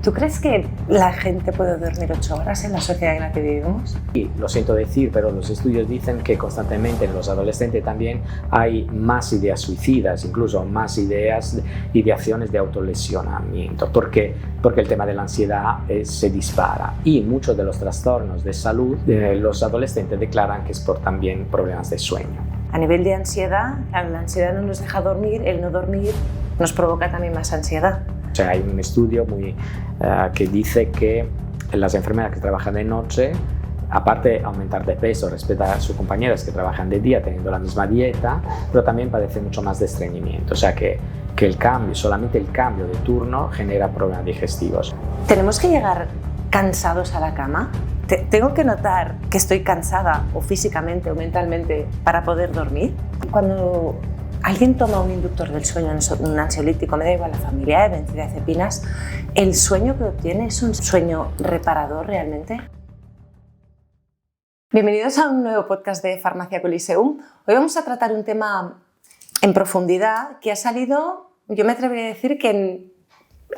¿Tú crees que la gente puede dormir 8 horas en la sociedad en la que vivimos? Sí, lo siento decir, pero los estudios dicen que constantemente en los adolescentes también hay más ideas suicidas, incluso más ideaciones de autolesionamiento, porque el tema de la ansiedad se dispara y muchos de los trastornos de salud de los adolescentes declaran que es por también problemas de sueño. A nivel de ansiedad, la ansiedad no nos deja dormir, el no dormir nos provoca también más ansiedad. O sea, hay un estudio que dice que las enfermeras que trabajan de noche, aparte de aumentar de peso respecto a sus compañeras que trabajan de día teniendo la misma dieta, pero también padecen mucho más de estreñimiento. O sea que solamente el cambio de turno genera problemas digestivos. ¿Tenemos que llegar cansados a la cama? ¿Tengo que notar que estoy cansada o físicamente o mentalmente para poder dormir? Cuando alguien toma un inductor del sueño, un ansiolítico, me da igual la familia, benzodiazepinas, ¿el sueño que obtiene es un sueño reparador realmente? Bienvenidos a un nuevo podcast de Farmacia Coliseum. Hoy vamos a tratar un tema en profundidad que ha salido, yo me atrevería a decir que en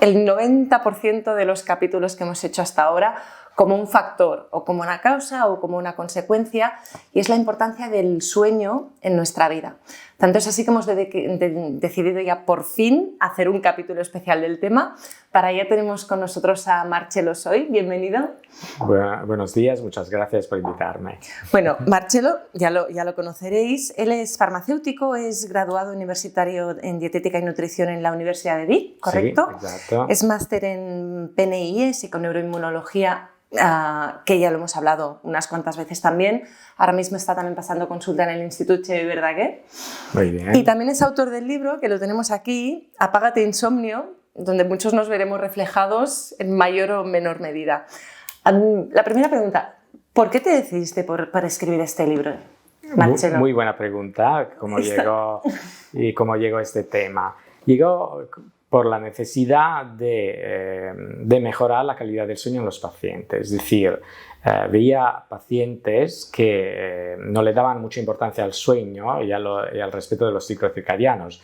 el 90% de los capítulos que hemos hecho hasta ahora, como un factor o como una causa o como una consecuencia, y es la importancia del sueño en nuestra vida. Tanto es así que hemos decidido ya por fin hacer un capítulo especial del tema. Para ello tenemos con nosotros a Marcelo Soy. Bienvenido. Buenos días, muchas gracias por invitarme. Bueno, Marcelo, ya lo conoceréis. Él es farmacéutico, es graduado universitario en dietética y nutrición en la Universidad de Vic, ¿correcto? Sí, exacto. Es máster en PNI, psiconeuroinmunología, que ya lo hemos hablado unas cuantas veces también. Ahora mismo está también pasando consulta en el Instituto Xavier Verdaguer. Muy bien. Y también es autor del libro, que lo tenemos aquí, Apágate Insomnio, donde muchos nos veremos reflejados en mayor o menor medida. La primera pregunta, ¿por qué te decidiste por escribir este libro, Marcelo? Muy buena pregunta, cómo llegó este tema. Llegó por la necesidad de mejorar la calidad del sueño en los pacientes. Es decir, veía pacientes que no le daban mucha importancia al sueño y al respeto de los ciclos circadianos.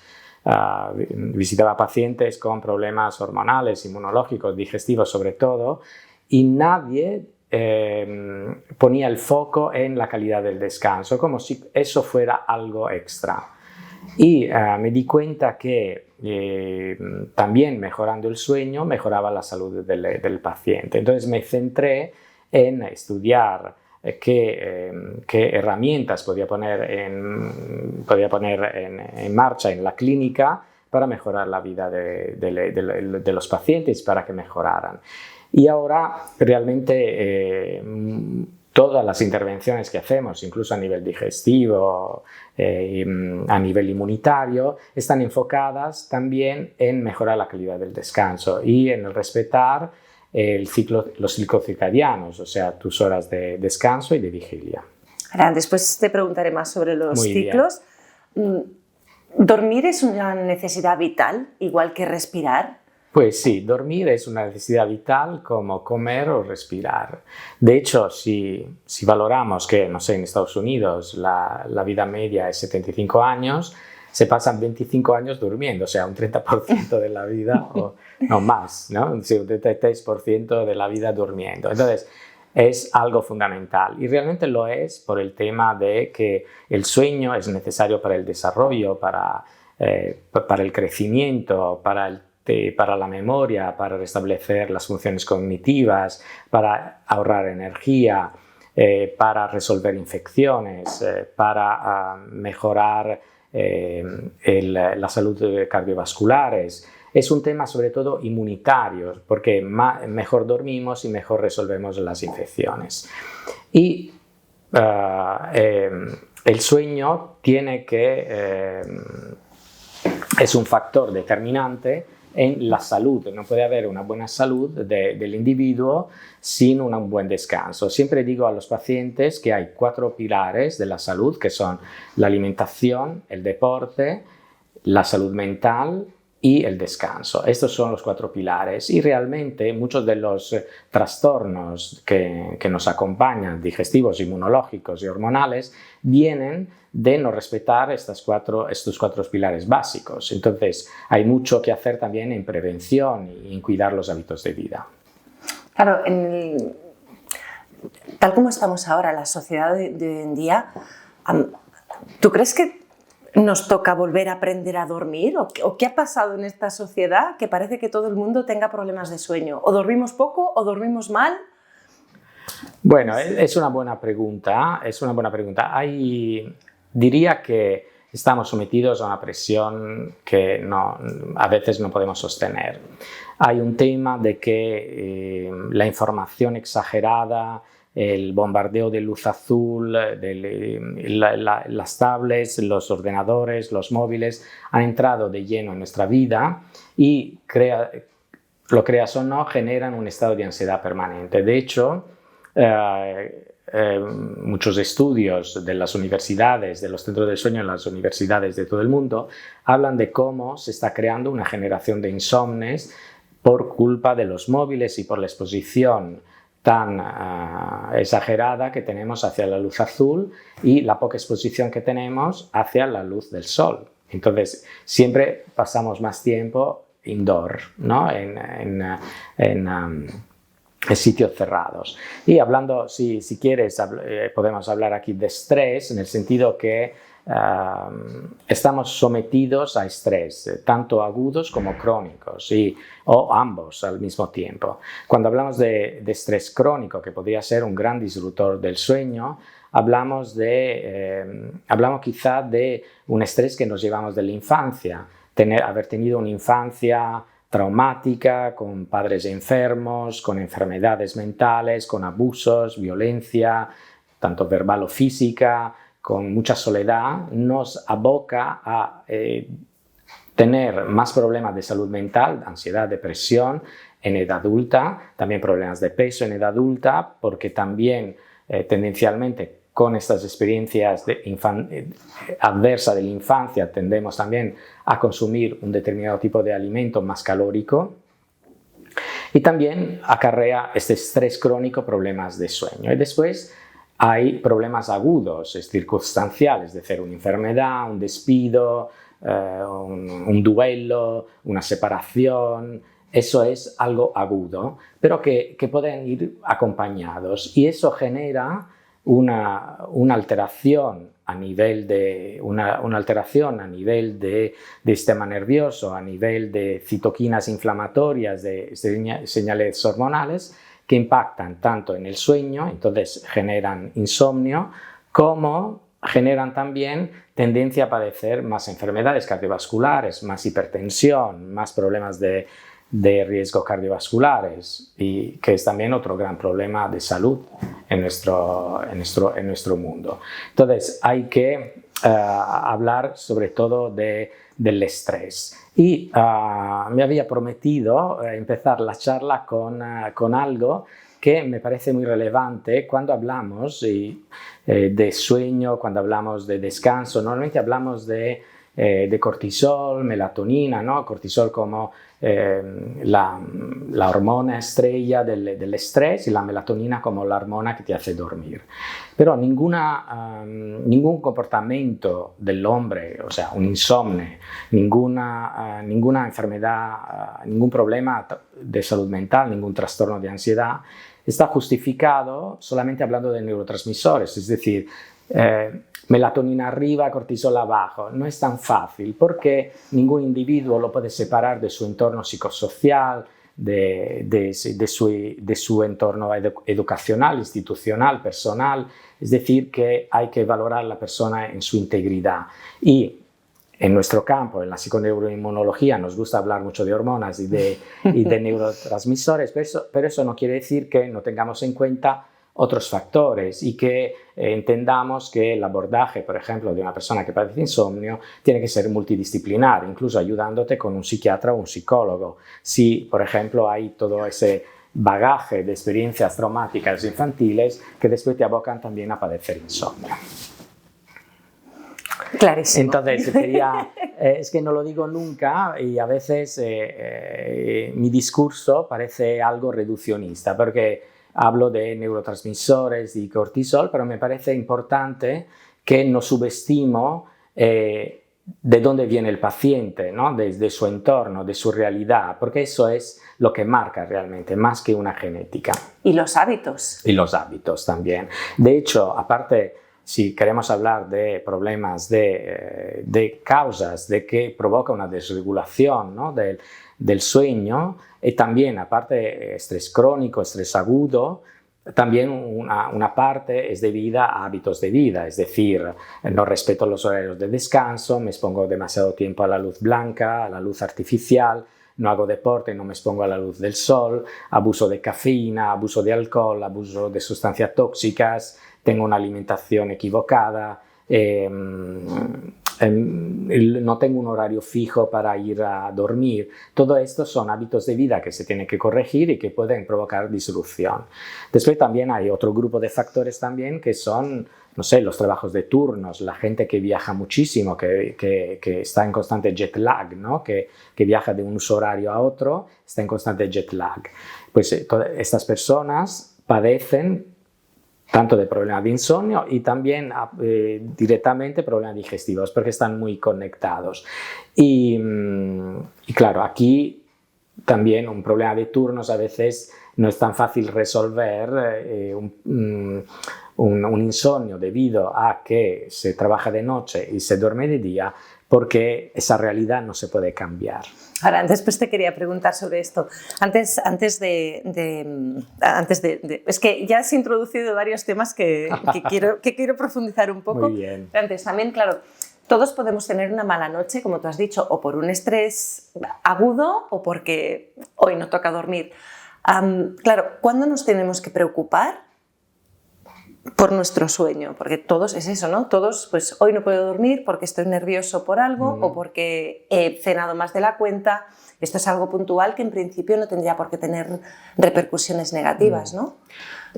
Visitaba pacientes con problemas hormonales, inmunológicos, digestivos sobre todo, y nadie ponía el foco en la calidad del descanso, como si eso fuera algo extra. Y me di cuenta que también mejorando el sueño mejoraba la salud del paciente. Entonces me centré en estudiar qué herramientas podía poner en marcha en la clínica para mejorar la vida de los pacientes, para que mejoraran. Y ahora realmente todas las intervenciones que hacemos, incluso a nivel digestivo, a nivel inmunitario, están enfocadas también en mejorar la calidad del descanso y en respetar los ciclos circadianos, o sea, tus horas de descanso y de vigilia. Ahora, después te preguntaré más sobre los ciclos. ¿Dormir es una necesidad vital, igual que respirar? Pues sí, dormir es una necesidad vital como comer o respirar. De hecho, si valoramos que, no sé, en Estados Unidos la vida media es 75 años, se pasan 25 años durmiendo, o sea, un 30% de la vida, o no más, ¿no? Sí, un 33% de la vida durmiendo. Entonces, es algo fundamental y realmente lo es por el tema de que el sueño es necesario para el desarrollo, para el crecimiento, para la memoria, para restablecer las funciones cognitivas, para ahorrar energía, para resolver infecciones, para mejorar la salud cardiovasculares. Es un tema sobre todo inmunitario, porque mejor dormimos y mejor resolvemos las infecciones. Y el sueño es un factor determinante en la salud. No puede haber una buena salud del individuo sin un buen descanso. Siempre digo a los pacientes que hay 4 pilares de la salud, que son la alimentación, el deporte, la salud mental y el descanso. Estos son los 4 pilares y realmente muchos de los trastornos que nos acompañan, digestivos, inmunológicos y hormonales, vienen de no respetar estos 4 pilares básicos. Entonces hay mucho que hacer también en prevención y en cuidar los hábitos de vida. Claro, tal como estamos ahora, la sociedad de hoy en día, ¿tú crees que nos toca volver a aprender a dormir? ¿O qué ha pasado en esta sociedad que parece que todo el mundo tenga problemas de sueño? ¿O dormimos poco o dormimos mal? Bueno, es una buena pregunta. Diría que estamos sometidos a una presión que a veces no podemos sostener. Hay un tema de que la información exagerada, el bombardeo de luz azul, las tablets, los ordenadores, los móviles han entrado de lleno en nuestra vida y, lo creas o no, generan un estado de ansiedad permanente. De hecho, muchos estudios de las universidades, de los centros de sueño en las universidades de todo el mundo, hablan de cómo se está creando una generación de insomnes por culpa de los móviles y por la exposición tan exagerada que tenemos hacia la luz azul y la poca exposición que tenemos hacia la luz del sol. Entonces, siempre pasamos más tiempo indoor, ¿no? en sitios cerrados. Y hablando, si quieres, podemos hablar aquí de estrés, en el sentido que estamos sometidos a estrés, tanto agudos como crónicos, o ambos al mismo tiempo. Cuando hablamos de estrés crónico, que podría ser un gran disruptor del sueño, hablamos quizá de un estrés que nos llevamos de la infancia, haber tenido una infancia traumática, con padres enfermos, con enfermedades mentales, con abusos, violencia, tanto verbal o física, con mucha soledad, nos aboca a tener más problemas de salud mental, ansiedad, depresión en edad adulta, también problemas de peso en edad adulta, porque también tendencialmente con estas experiencias adversas de la infancia tendemos también a consumir un determinado tipo de alimento más calórico y también acarrea este estrés crónico problemas de sueño. Y después hay problemas agudos, circunstanciales, es decir, una enfermedad, un despido, un duelo, una separación. Eso es algo agudo, pero que pueden ir acompañados y eso genera una alteración a nivel de sistema nervioso, a nivel de citoquinas inflamatorias, de señales hormonales que impactan tanto en el sueño, entonces generan insomnio, como generan también tendencia a padecer más enfermedades cardiovasculares, más hipertensión, más problemas de riesgo cardiovasculares, y que es también otro gran problema de salud en nuestro mundo. Entonces hay que hablar sobre todo del estrés. Y me había prometido empezar la charla con algo que me parece muy relevante cuando hablamos de sueño, cuando hablamos de descanso. Normalmente hablamos de cortisol, melatonina, ¿no? Cortisol como la hormona estrella del estrés y la melatonina como la hormona que te hace dormir. Pero ningún comportamiento del hombre, o sea, un insomnio, ninguna enfermedad, ningún problema de salud mental, ningún trastorno de ansiedad, está justificado solamente hablando de neurotransmisores, es decir, melatonina arriba, cortisol abajo. No es tan fácil porque ningún individuo lo puede separar de su entorno psicosocial, de su entorno educacional, institucional, personal. Es decir, que hay que valorar a la persona en su integridad. Y en nuestro campo, en la psiconeuroinmunología, nos gusta hablar mucho de hormonas y de neurotransmisores, pero eso no quiere decir que no tengamos en cuenta otros factores y que entendamos que el abordaje, por ejemplo, de una persona que padece insomnio tiene que ser multidisciplinar, incluso ayudándote con un psiquiatra o un psicólogo. Si, por ejemplo, hay todo ese bagaje de experiencias traumáticas infantiles que después te abocan también a padecer insomnio. Clarísimo. Entonces, es que no lo digo nunca y a veces mi discurso parece algo reduccionista porque hablo de neurotransmisores y cortisol, pero me parece importante que no subestimo de dónde viene el paciente, ¿no? De su entorno, de su realidad, porque eso es lo que marca realmente, más que una genética. Y los hábitos. Y los hábitos también. De hecho, aparte, si queremos hablar de problemas de causas, de que provoca una desregulación, ¿no? del sueño, y también, aparte, estrés crónico, estrés agudo, también una parte es debida a hábitos de vida, es decir, no respeto los horarios de descanso, me expongo demasiado tiempo a la luz blanca, a la luz artificial, no hago deporte, no me expongo a la luz del sol, abuso de cafeína, abuso de alcohol, abuso de sustancias tóxicas, tengo una alimentación equivocada, no tengo un horario fijo para ir a dormir. Todo esto son hábitos de vida que se tienen que corregir y que pueden provocar disrupción. Después también hay otro grupo de factores también que son, no sé, los trabajos de turnos, la gente que viaja muchísimo, que está en constante jet lag, ¿no? que viaja de un uso horario a otro, está en constante jet lag. Pues todas estas personas padecen tanto de problemas de insomnio y también directamente problemas digestivos, porque están muy conectados. Y claro, aquí también un problema de turnos a veces no es tan fácil resolver un insomnio debido a que se trabaja de noche y se duerme de día, porque esa realidad no se puede cambiar. Ahora, después te quería preguntar sobre esto. Antes es que ya has introducido varios temas que quiero profundizar un poco. Muy bien. Antes también, claro, todos podemos tener una mala noche, como tú has dicho, o por un estrés agudo o porque hoy no toca dormir. Claro, ¿cuándo nos tenemos que preocupar por nuestro sueño? Porque todos es eso, ¿no? Todos, pues hoy no puedo dormir porque estoy nervioso por algo o porque he cenado más de la cuenta. Esto es algo puntual que en principio no tendría por qué tener repercusiones negativas, ¿no?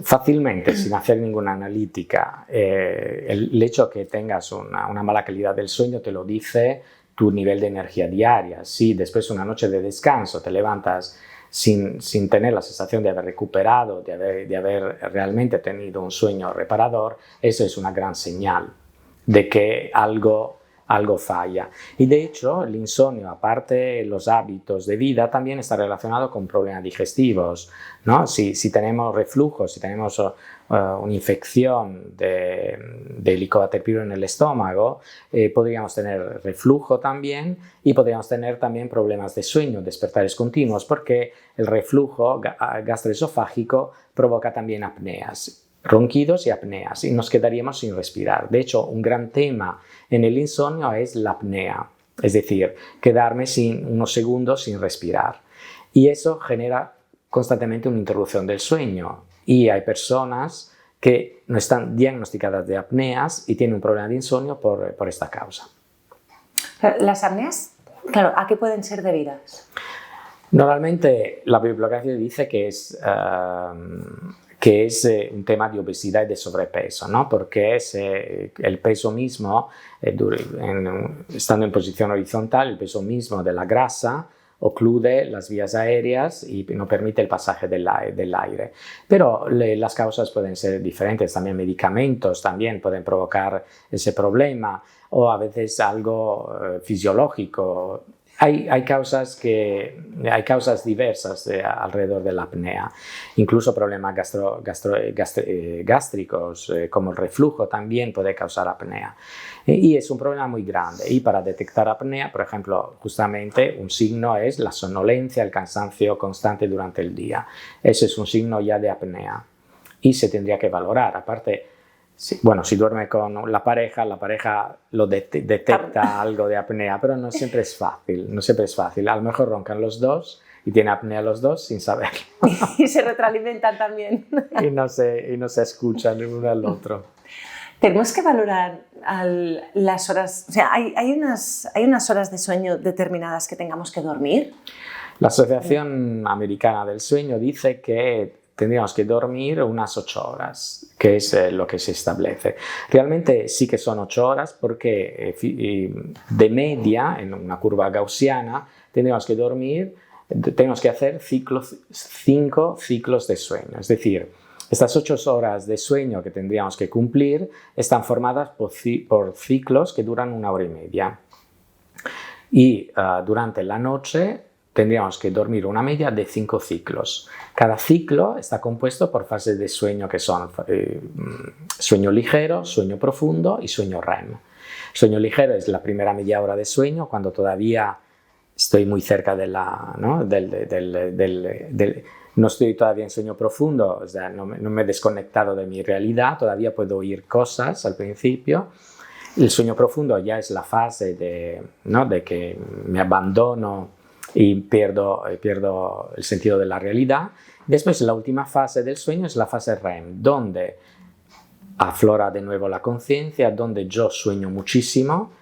Fácilmente, sin hacer ninguna analítica. El hecho que tengas una mala calidad del sueño te lo dice tu nivel de energía diaria. Si después de una noche de descanso te levantas sin tener la sensación de haber recuperado, de haber realmente tenido un sueño reparador, eso es una gran señal de que algo falla. Y de hecho, el insomnio, aparte de los hábitos de vida, también está relacionado con problemas digestivos, ¿no? Si tenemos reflujo, si tenemos una infección de Helicobacter pylori en el estómago, podríamos tener reflujo también y podríamos tener también problemas de sueño, despertares continuos, porque el reflujo gastroesofágico provoca también apneas, ronquidos y apneas, y nos quedaríamos sin respirar. De hecho, un gran tema en el insomnio es la apnea, es decir, quedarme unos segundos sin respirar. Y eso genera constantemente una interrupción del sueño. Y hay personas que no están diagnosticadas de apneas y tienen un problema de insomnio por esta causa. ¿Las apneas, claro, a qué pueden ser debidas? Normalmente la bibliografía dice que es un tema de obesidad y de sobrepeso, ¿no? Porque el peso mismo, estando en posición horizontal, el peso mismo de la grasa ocluye las vías aéreas y no permite el pasaje del aire. Pero las causas pueden ser diferentes, también medicamentos también pueden provocar ese problema, o a veces algo fisiológico. Hay causas diversas alrededor de la apnea, incluso problemas gástricos como el reflujo también puede causar apnea. Y es un problema muy grande. Y para detectar apnea, por ejemplo, justamente un signo es la somnolencia, el cansancio constante durante el día. Ese es un signo ya de apnea y se tendría que valorar. Aparte, si duerme con la pareja lo detecta algo de apnea, pero no siempre es fácil. A lo mejor roncan los dos y tiene apnea los dos sin saberlo. Y se retroalimentan también. y no se escuchan el uno al otro. Tenemos que valorar las horas, o sea, hay unas horas de sueño determinadas que tengamos que dormir. La Asociación Americana del Sueño dice que tendríamos que dormir unas 8 horas, que es lo que se establece. Realmente sí que son 8 horas porque de media, en una curva gaussiana, tendríamos que hacer 5 ciclos de sueño. Es decir, estas 8 horas de sueño que tendríamos que cumplir están formadas por ciclos que duran 1 hora y media. Y durante la noche tendríamos que dormir una media de 5 ciclos. Cada ciclo está compuesto por fases de sueño que son sueño ligero, sueño profundo y sueño REM. Sueño ligero es la primera media hora de sueño, cuando todavía estoy muy cerca de ¿no? No estoy todavía en sueño profundo, o sea, no me he desconectado de mi realidad, todavía puedo oír cosas al principio. El sueño profundo ya es la fase ¿no? de que me abandono y pierdo el sentido de la realidad. Después, la última fase del sueño es la fase REM, donde aflora de nuevo la conciencia, donde yo sueño muchísimo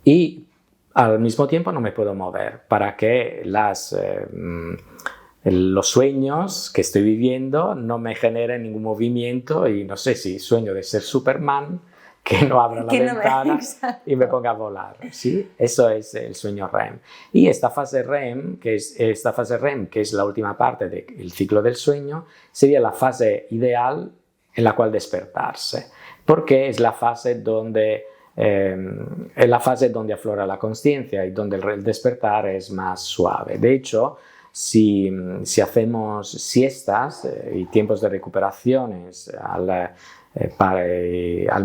y al mismo tiempo no me puedo mover para que los sueños que estoy viviendo no me generen ningún movimiento y no sé si sueño de ser Superman, que no abra la ventana y me ponga a volar, ¿sí? Eso es el sueño REM. Y esta fase REM, que es la última parte del ciclo del sueño, sería la fase ideal en la cual despertarse, porque es la fase donde aflora la conciencia y donde el despertar es más suave. De hecho, si hacemos siestas y tiempos de recuperaciones al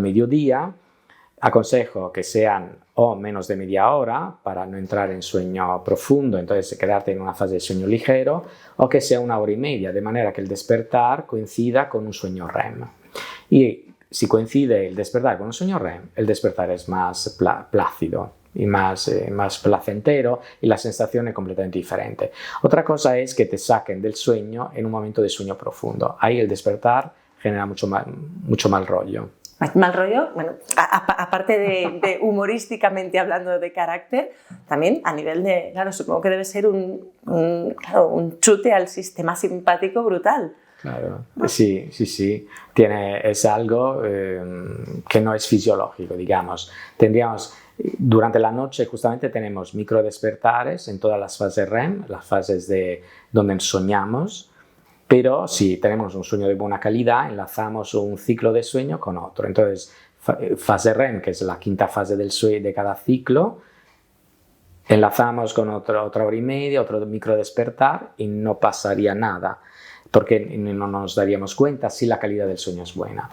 mediodía, aconsejo que sean o menos de media hora para no entrar en sueño profundo, entonces quedarte en una fase de sueño ligero, o que sea 1 hora y media, de manera que el despertar coincida con un sueño REM. Y si coincide el despertar con un sueño REM, el despertar es más plácido y más placentero y la sensación es completamente diferente. Otra cosa es que te saquen del sueño en un momento de sueño profundo. Ahí el despertar genera mucho mal rollo. Mal rollo, bueno, aparte de humorísticamente hablando de carácter, también a nivel de, claro, supongo que debe ser un chute al sistema simpático brutal. Claro, sí. Es algo que no es fisiológico, digamos. Durante la noche justamente tenemos microdespertares en todas las fases REM, las fases donde soñamos, pero si tenemos un sueño de buena calidad, enlazamos un ciclo de sueño con otro. Entonces, fase REM, que es la quinta fase de cada ciclo, enlazamos con otra hora y media, otro microdespertar y no pasaría nada, porque no nos daríamos cuenta si la calidad del sueño es buena.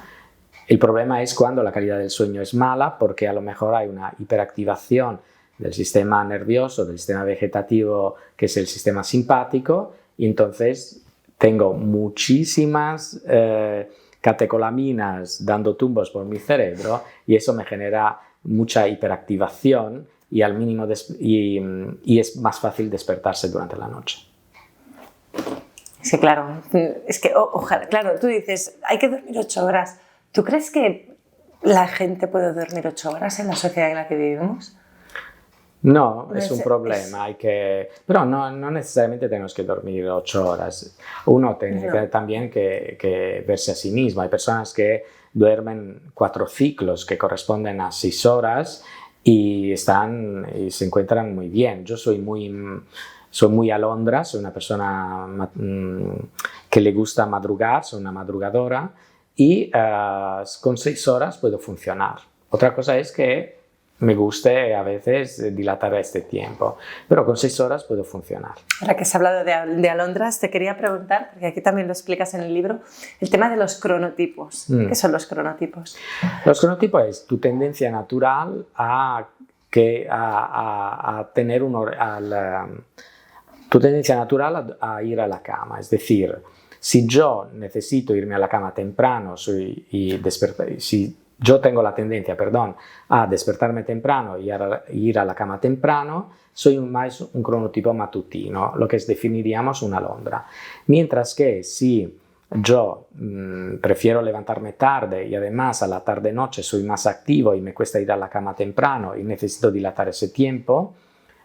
El problema es cuando la calidad del sueño es mala, porque a lo mejor hay una hiperactivación del sistema nervioso, del sistema vegetativo, que es el sistema simpático, y entonces tengo muchísimas catecolaminas dando tumbos por mi cerebro y eso me genera mucha hiperactivación y es más fácil despertarse durante la noche. Sí, claro. Es que, ojalá, claro, tú dices, hay que dormir 8 horas. ¿Tú crees que la gente puede dormir 8 horas en la sociedad en la que vivimos? No, es un problema, pero no necesariamente tenemos que dormir 8 horas. Uno tiene también que verse a sí mismo. Hay personas que duermen 4 ciclos que corresponden a 6 horas y se encuentran muy bien. Yo soy muy alondra, soy una persona que le gusta madrugar, soy una madrugadora y con 6 horas puedo funcionar. Otra cosa es que me guste a veces dilatar este tiempo, pero con 6 horas puedo funcionar. Ahora que has hablado de alondras, te quería preguntar, porque aquí también lo explicas en el libro, el tema de los cronotipos. ¿Qué son los cronotipos? Los cronotipos es tu tendencia natural tu tendencia natural a ir a la cama. Es decir, si yo necesito irme a la cama temprano si yo tengo la tendencia, a despertarme temprano y ir a la cama temprano, soy más un cronotipo matutino, lo que definiríamos una alondra. Mientras que si yo prefiero levantarme tarde y además a la tarde-noche soy más activo y me cuesta ir a la cama temprano y necesito dilatar ese tiempo,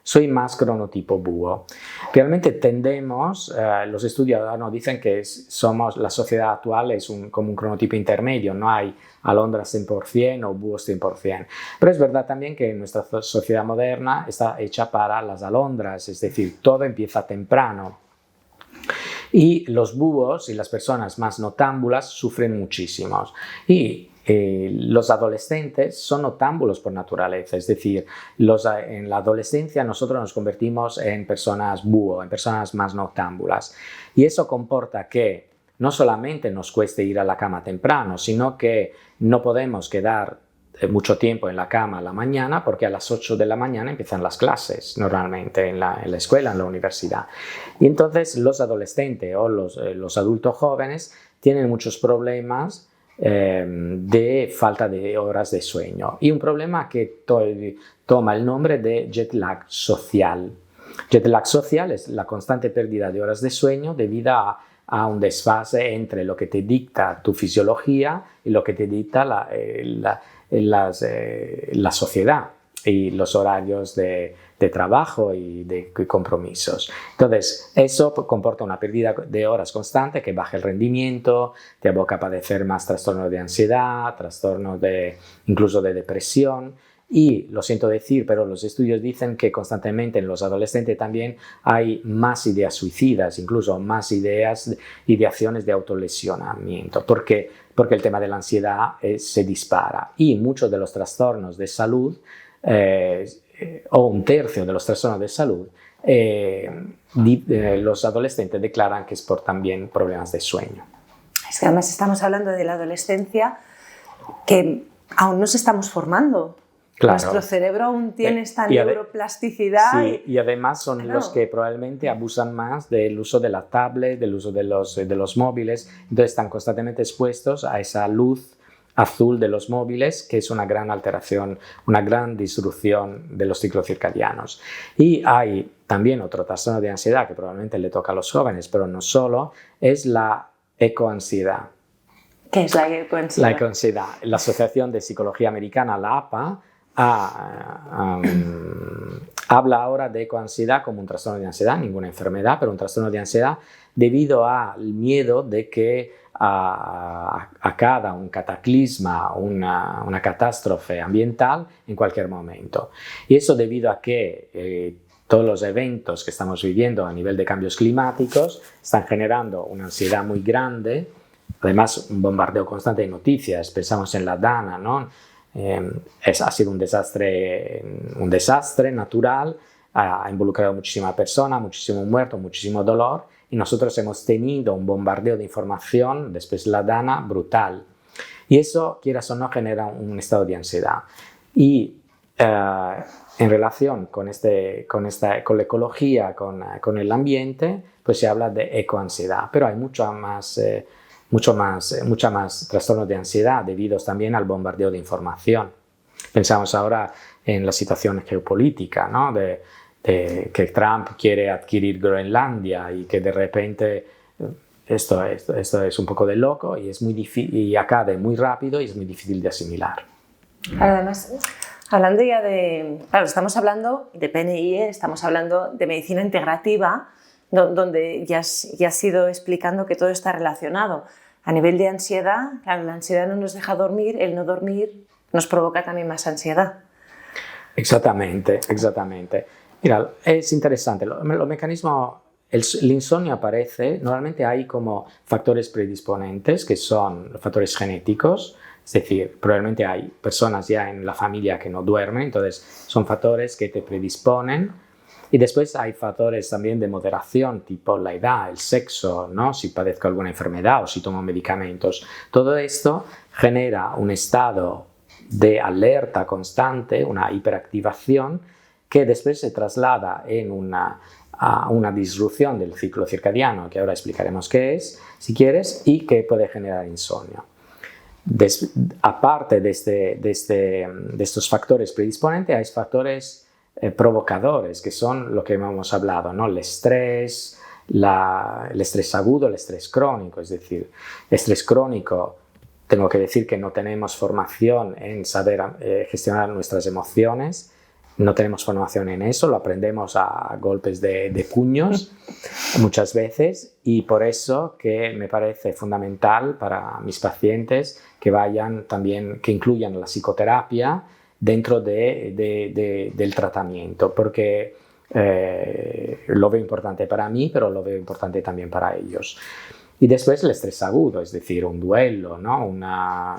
soy más cronotipo búho. Realmente tendemos, los estudios nos dicen que la sociedad actual es como un cronotipo intermedio, no hay alondras 100% o búhos 100%. Pero es verdad también que nuestra sociedad moderna está hecha para las alondras, es decir, todo empieza temprano. Y los búhos y las personas más noctámbulas sufren muchísimo. Y los adolescentes son noctámbulos por naturaleza, es decir, en la adolescencia nosotros nos convertimos en personas búho, en personas más noctámbulas. Y eso comporta que no solamente nos cueste ir a la cama temprano, sino que no podemos quedar mucho tiempo en la cama a la mañana porque a las 8 de la mañana empiezan las clases normalmente en la escuela, en la universidad. Y entonces los adolescentes o los adultos jóvenes tienen muchos problemas de falta de horas de sueño y un problema que toma el nombre de jet lag social. Jet lag social es la constante pérdida de horas de sueño debido a un desfase entre lo que te dicta tu fisiología y lo que te dicta la sociedad y los horarios de trabajo y de compromisos. Entonces, eso comporta una pérdida de horas constante que baja el rendimiento, te aboca a padecer más trastornos de ansiedad, trastornos incluso de depresión. Y lo siento decir, pero los estudios dicen que constantemente en los adolescentes también hay más ideas suicidas, incluso más ideaciones de autolesionamiento. ¿Por qué? Porque el tema de la ansiedad se dispara y muchos de los trastornos de salud, o un tercio de los trastornos de salud, los adolescentes declaran que es por también problemas de sueño. Es que además estamos hablando de la adolescencia que aún nos estamos formando. Claro. Nuestro cerebro aún tiene esta neuroplasticidad. Sí, y además son los que probablemente abusan más del uso de la tablet, del uso de los móviles, entonces están constantemente expuestos a esa luz azul de los móviles, que es una gran alteración, una gran disrupción de los ciclos circadianos. Y hay también otro trastorno de ansiedad que probablemente le toca a los jóvenes, pero no solo, es la ecoansiedad. ¿Qué es la ecoansiedad? La ecoansiedad. La Asociación de Psicología Americana, la APA, habla ahora de ecoansiedad como un trastorno de ansiedad, ninguna enfermedad, pero un trastorno de ansiedad debido al miedo de que acaba un cataclisma, una catástrofe ambiental en cualquier momento. Y eso debido a que todos los eventos que estamos viviendo a nivel de cambios climáticos están generando una ansiedad muy grande, además un bombardeo constante de noticias, pensamos en la Dana, ¿no? Ha sido un desastre natural, ha involucrado a muchísimas personas, muchísimo muerto, muchísimo dolor, y nosotros hemos tenido un bombardeo de información después de la Dana brutal. Y eso, quieras o no, genera un estado de ansiedad. Y en relación con la ecología, con el ambiente, pues se habla de ecoansiedad, pero hay mucha más trastornos de ansiedad debidos también al bombardeo de información. Pensamos ahora en la situación geopolítica, ¿no? Que Trump quiere adquirir Groenlandia y que de repente esto es un poco de loco y es muy difícil y acabe muy rápido y es muy difícil de asimilar. Además, hablando ya claro, estamos hablando de PNI, estamos hablando de medicina integrativa, donde ya has ido explicando que todo está relacionado. A nivel de ansiedad, claro, la ansiedad no nos deja dormir, el no dormir nos provoca también más ansiedad. Exactamente. Mira, es interesante, los mecanismos, el insomnio aparece, normalmente hay como factores predisponentes, que son los factores genéticos, es decir, probablemente hay personas ya en la familia que no duermen, entonces son factores que te predisponen. Y después hay factores también de moderación, tipo la edad, el sexo, ¿no? Si padezco alguna enfermedad o si tomo medicamentos. Todo esto genera un estado de alerta constante, una hiperactivación, que después se traslada a una disrupción del ciclo circadiano, que ahora explicaremos qué es, si quieres, y que puede generar insomnio. Aparte de estos factores predisponentes, hay factores provocadores, que son lo que hemos hablado, ¿no? El estrés agudo, el estrés crónico, es decir, estrés crónico, tengo que decir que no tenemos formación en saber gestionar nuestras emociones, no tenemos formación en eso, lo aprendemos a golpes de puños muchas veces, y por eso que me parece fundamental para mis pacientes que vayan también, que incluyan la psicoterapia dentro del tratamiento, porque lo veo importante para mí, pero lo veo importante también para ellos. Y después el estrés agudo, es decir, un duelo, ¿no? una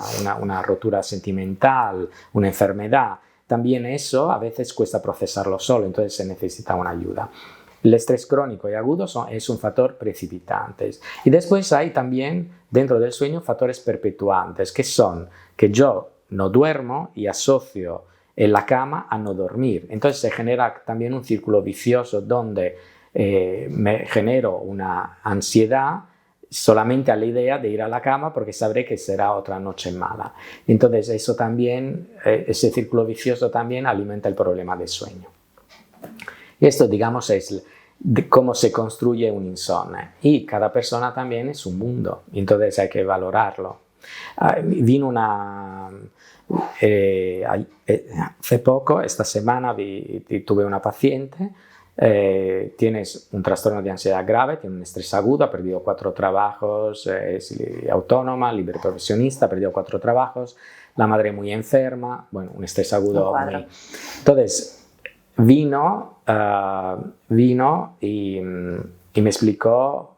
rotura sentimental, una enfermedad. También eso a veces cuesta procesarlo solo, entonces se necesita una ayuda. El estrés crónico y agudo es un factor precipitante. Y después hay también dentro del sueño factores perpetuantes, que son que yo no duermo y asocio en la cama a no dormir. Entonces se genera también un círculo vicioso donde me genero una ansiedad solamente a la idea de ir a la cama porque sabré que será otra noche mala. Entonces eso también, ese círculo vicioso también alimenta el problema del sueño. Y esto, digamos, es cómo se construye un insomnio. Y cada persona también es un mundo, entonces hay que valorarlo. Vino hace poco, esta semana, tuve una paciente. Tienes un trastorno de ansiedad grave, tiene un estrés agudo, ha perdido 4 trabajos, es autónoma, libre profesionista, ha perdido 4 trabajos, la madre muy enferma, bueno, un estrés agudo muy... Entonces, vino y me explicó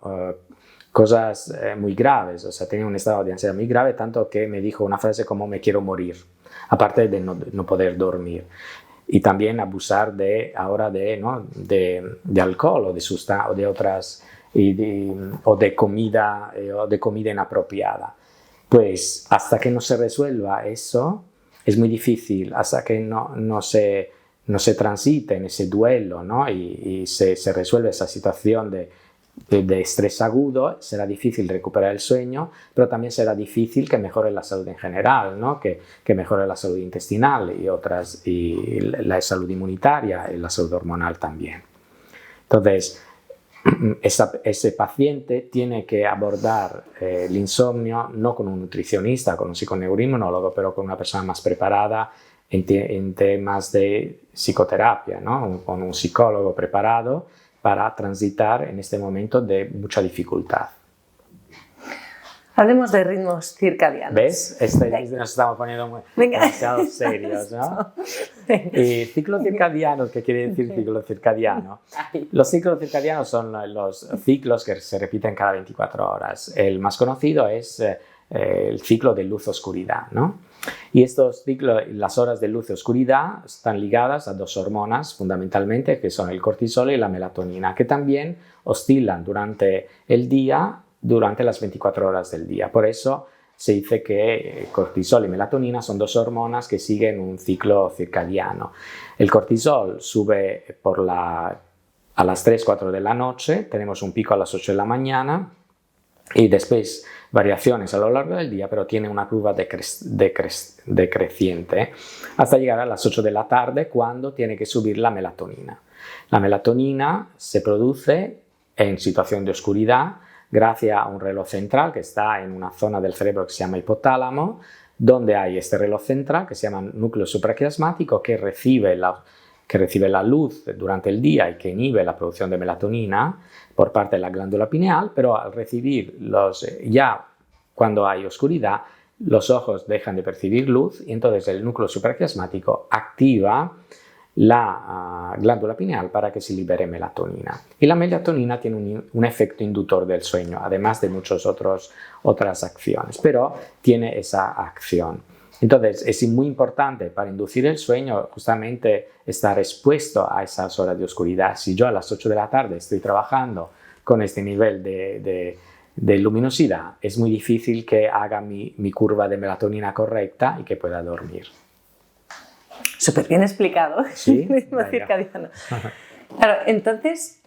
cosas muy graves, o sea, tenía un estado de ansiedad muy grave, tanto que me dijo una frase como me quiero morir, aparte de no poder dormir. Y también abusar ahora de alcohol o de otras, o de comida inapropiada. Pues hasta que no se resuelva eso, es muy difícil, hasta que no se transite en ese duelo, ¿no? y se resuelve esa situación de estrés agudo, será difícil recuperar el sueño, pero también será difícil que mejore la salud en general, ¿no? que mejore la salud intestinal y la salud inmunitaria y la salud hormonal también. Entonces, ese paciente tiene que abordar el insomnio no con un nutricionista, con un psiconeuroinmunólogo, pero con una persona más preparada en temas de psicoterapia, ¿no? Con un psicólogo preparado para transitar en este momento de mucha dificultad. Hablemos de ritmos circadianos. ¿Ves? Nos estamos poniendo demasiado serios, ¿no? Y ciclo circadiano, ¿qué quiere decir ciclo circadiano? Los ciclos circadianos son los ciclos que se repiten cada 24 horas. El más conocido es el ciclo de luz-oscuridad, ¿no? Y estos ciclos, las horas de luz y oscuridad, están ligadas a 2 hormonas fundamentalmente, que son el cortisol y la melatonina, que también oscilan durante el día, durante las 24 horas del día. Por eso se dice que cortisol y melatonina son 2 hormonas que siguen un ciclo circadiano. El cortisol sube a las 3, 4 de la noche, tenemos un pico a las 8 de la mañana y después variaciones a lo largo del día, pero tiene una curva decreciente hasta llegar a las 8 de la tarde, cuando tiene que subir la melatonina. La melatonina se produce en situación de oscuridad gracias a un reloj central que está en una zona del cerebro que se llama hipotálamo, donde hay este reloj central que se llama núcleo supraquiasmático, que recibe la luz durante el día y que inhibe la producción de melatonina por parte de la glándula pineal, pero al recibir ya cuando hay oscuridad, los ojos dejan de percibir luz y entonces el núcleo supraquiasmático activa la glándula pineal para que se libere melatonina. Y la melatonina tiene un efecto inductor del sueño, además de muchas otras acciones, pero tiene esa acción. Entonces es muy importante para inducir el sueño justamente estar expuesto a esas horas de oscuridad. Si yo a las 8 de la tarde estoy trabajando con este nivel de luminosidad, es muy difícil que haga mi curva de melatonina correcta y que pueda dormir. Súper bien explicado. Sí, ritmo circadiano. Claro, entonces,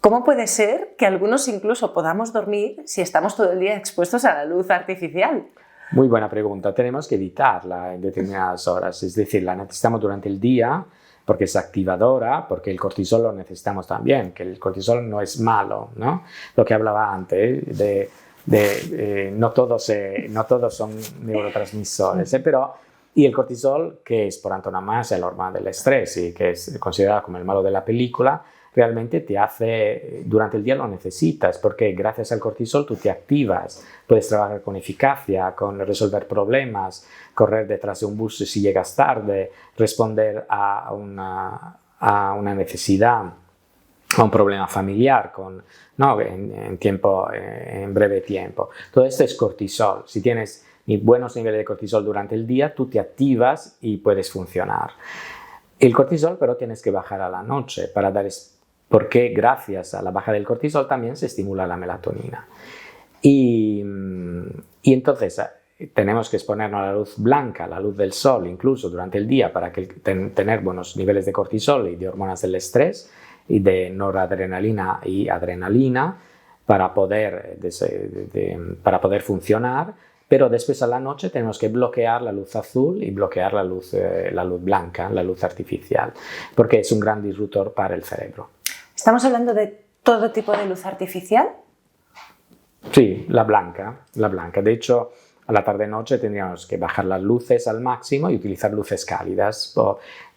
¿cómo puede ser que algunos incluso podamos dormir si estamos todo el día expuestos a la luz artificial? Muy buena pregunta. Tenemos que evitarla en determinadas horas, es decir, la necesitamos durante el día porque es activadora, porque el cortisol lo necesitamos también, que el cortisol no es malo, ¿no? Lo que hablaba antes, no todos son neurotransmisores, pero Y el cortisol, que es por antonomasia la hormona del estrés y que es considerada como el malo de la película, realmente te hace, durante el día lo necesitas, porque gracias al cortisol tú te activas, puedes trabajar con eficacia, con resolver problemas, correr detrás de un bus si llegas tarde, responder a una necesidad, a un problema familiar, ¿no? en breve tiempo. Todo esto es cortisol. Si tienes buenos niveles de cortisol durante el día, tú te activas y puedes funcionar. El cortisol, pero tienes que bajar a la noche porque gracias a la baja del cortisol también se estimula la melatonina. Y entonces tenemos que exponernos a la luz blanca, la luz del sol, incluso durante el día, para tener buenos niveles de cortisol y de hormonas del estrés y de noradrenalina y adrenalina para poder funcionar. Pero después a la noche tenemos que bloquear la luz azul y bloquear la luz blanca, la luz artificial, porque es un gran disruptor para el cerebro. ¿Estamos hablando de todo tipo de luz artificial? Sí, la blanca. De hecho, a la tarde-noche tendríamos que bajar las luces al máximo y utilizar luces cálidas.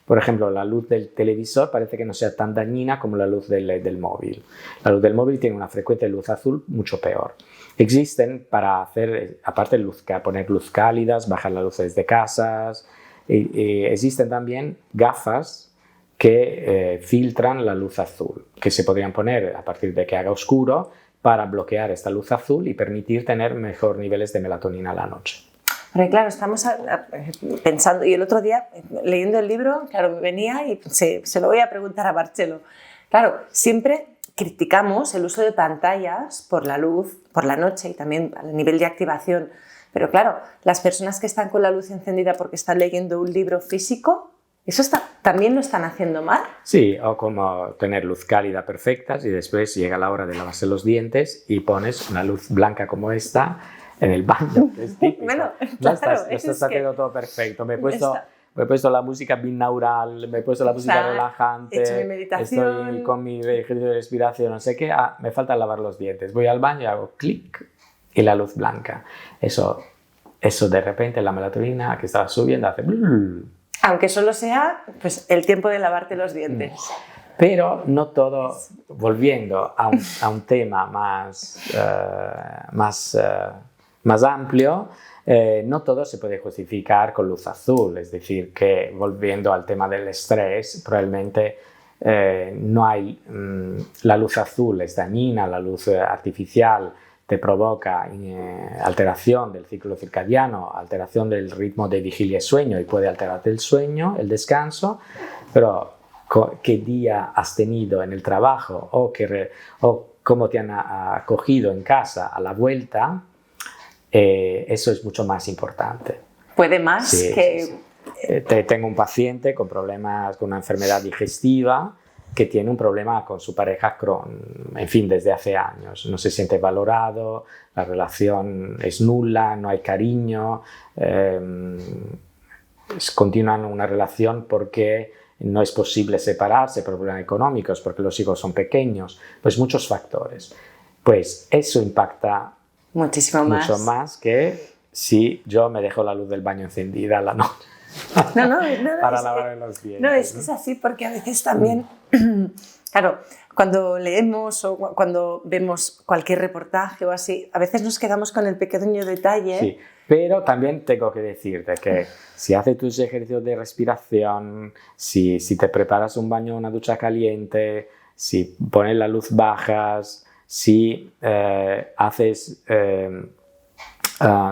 Por ejemplo, la luz del televisor parece que no sea tan dañina como la luz del móvil. La luz del móvil tiene una frecuencia de luz azul mucho peor. Existen para hacer, aparte de poner luz cálidas, bajar las luces de casas, existen también gafas que filtran la luz azul, que se podrían poner a partir de que haga oscuro para bloquear esta luz azul y permitir tener mejores niveles de melatonina a la noche. Porque claro, estamos pensando, y el otro día leyendo el libro, claro, me venía y se lo voy a preguntar a Marcelo. Claro, siempre criticamos el uso de pantallas por la luz, por la noche y también a nivel de activación, pero claro, las personas que están con la luz encendida porque están leyendo un libro físico, ¿eso también lo están haciendo mal? Sí, o como tener luz cálida perfecta y después llega la hora de lavarse los dientes y pones una luz blanca como esta en el baño, que es típico. Bueno, no estás haciendo todo perfecto. Me he puesto la música binaural, me he puesto la música relajante, he hecho mi meditación, estoy con mi ejercicio de respiración, no sé qué, me falta lavar los dientes. Voy al baño y hago clic y la luz blanca. Eso de repente la melatonina que estaba subiendo hace... Aunque solo sea pues, el tiempo de lavarte los dientes. Pero no todo, volviendo a un tema más amplio, no todo se puede justificar con luz azul. Es decir, que volviendo al tema del estrés, probablemente no hay la luz azul es dañina, la luz artificial te provoca alteración del ciclo circadiano, alteración del ritmo de vigilia y sueño y puede alterarte el sueño, el descanso, pero qué día has tenido en el trabajo o cómo te han acogido en casa a la vuelta, eso es mucho más importante. Puede más sí, que... Sí. Tengo un paciente con problemas, con una enfermedad digestiva, que tiene un problema con su pareja, en fin, desde hace años. No se siente valorado, la relación es nula, no hay cariño, continúan una relación porque no es posible separarse por problemas económicos, porque los hijos son pequeños, pues muchos factores. Pues eso impacta mucho más que si yo me dejo la luz del baño encendida a la noche. No, para lavar los dientes. No, es así porque a veces también, claro, cuando leemos o cuando vemos cualquier reportaje o así, a veces nos quedamos con el pequeño detalle. Sí, pero también tengo que decirte que si haces tus ejercicios de respiración, si te preparas un baño o una ducha caliente, si pones la luz bajas, si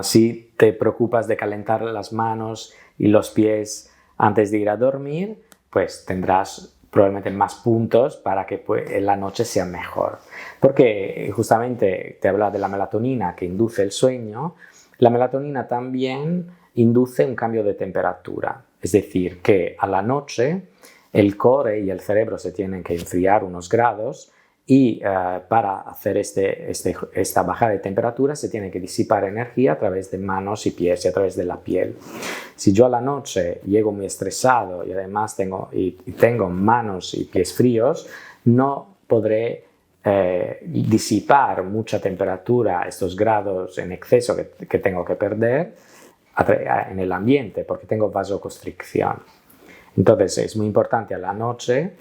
si te preocupas de calentar las manos y los pies antes de ir a dormir, pues tendrás probablemente más puntos para que la noche sea mejor. Porque justamente te habla de la melatonina que induce el sueño. La melatonina también induce un cambio de temperatura. Es decir, que a la noche el core y el cerebro se tienen que enfriar unos grados y para hacer esta bajada de temperatura se tiene que disipar energía a través de manos y pies y a través de la piel. Si yo a la noche llego muy estresado y además tengo manos y pies fríos, no podré disipar mucha temperatura, estos grados en exceso que tengo que perder, en el ambiente porque tengo vasoconstricción. Entonces es muy importante a la noche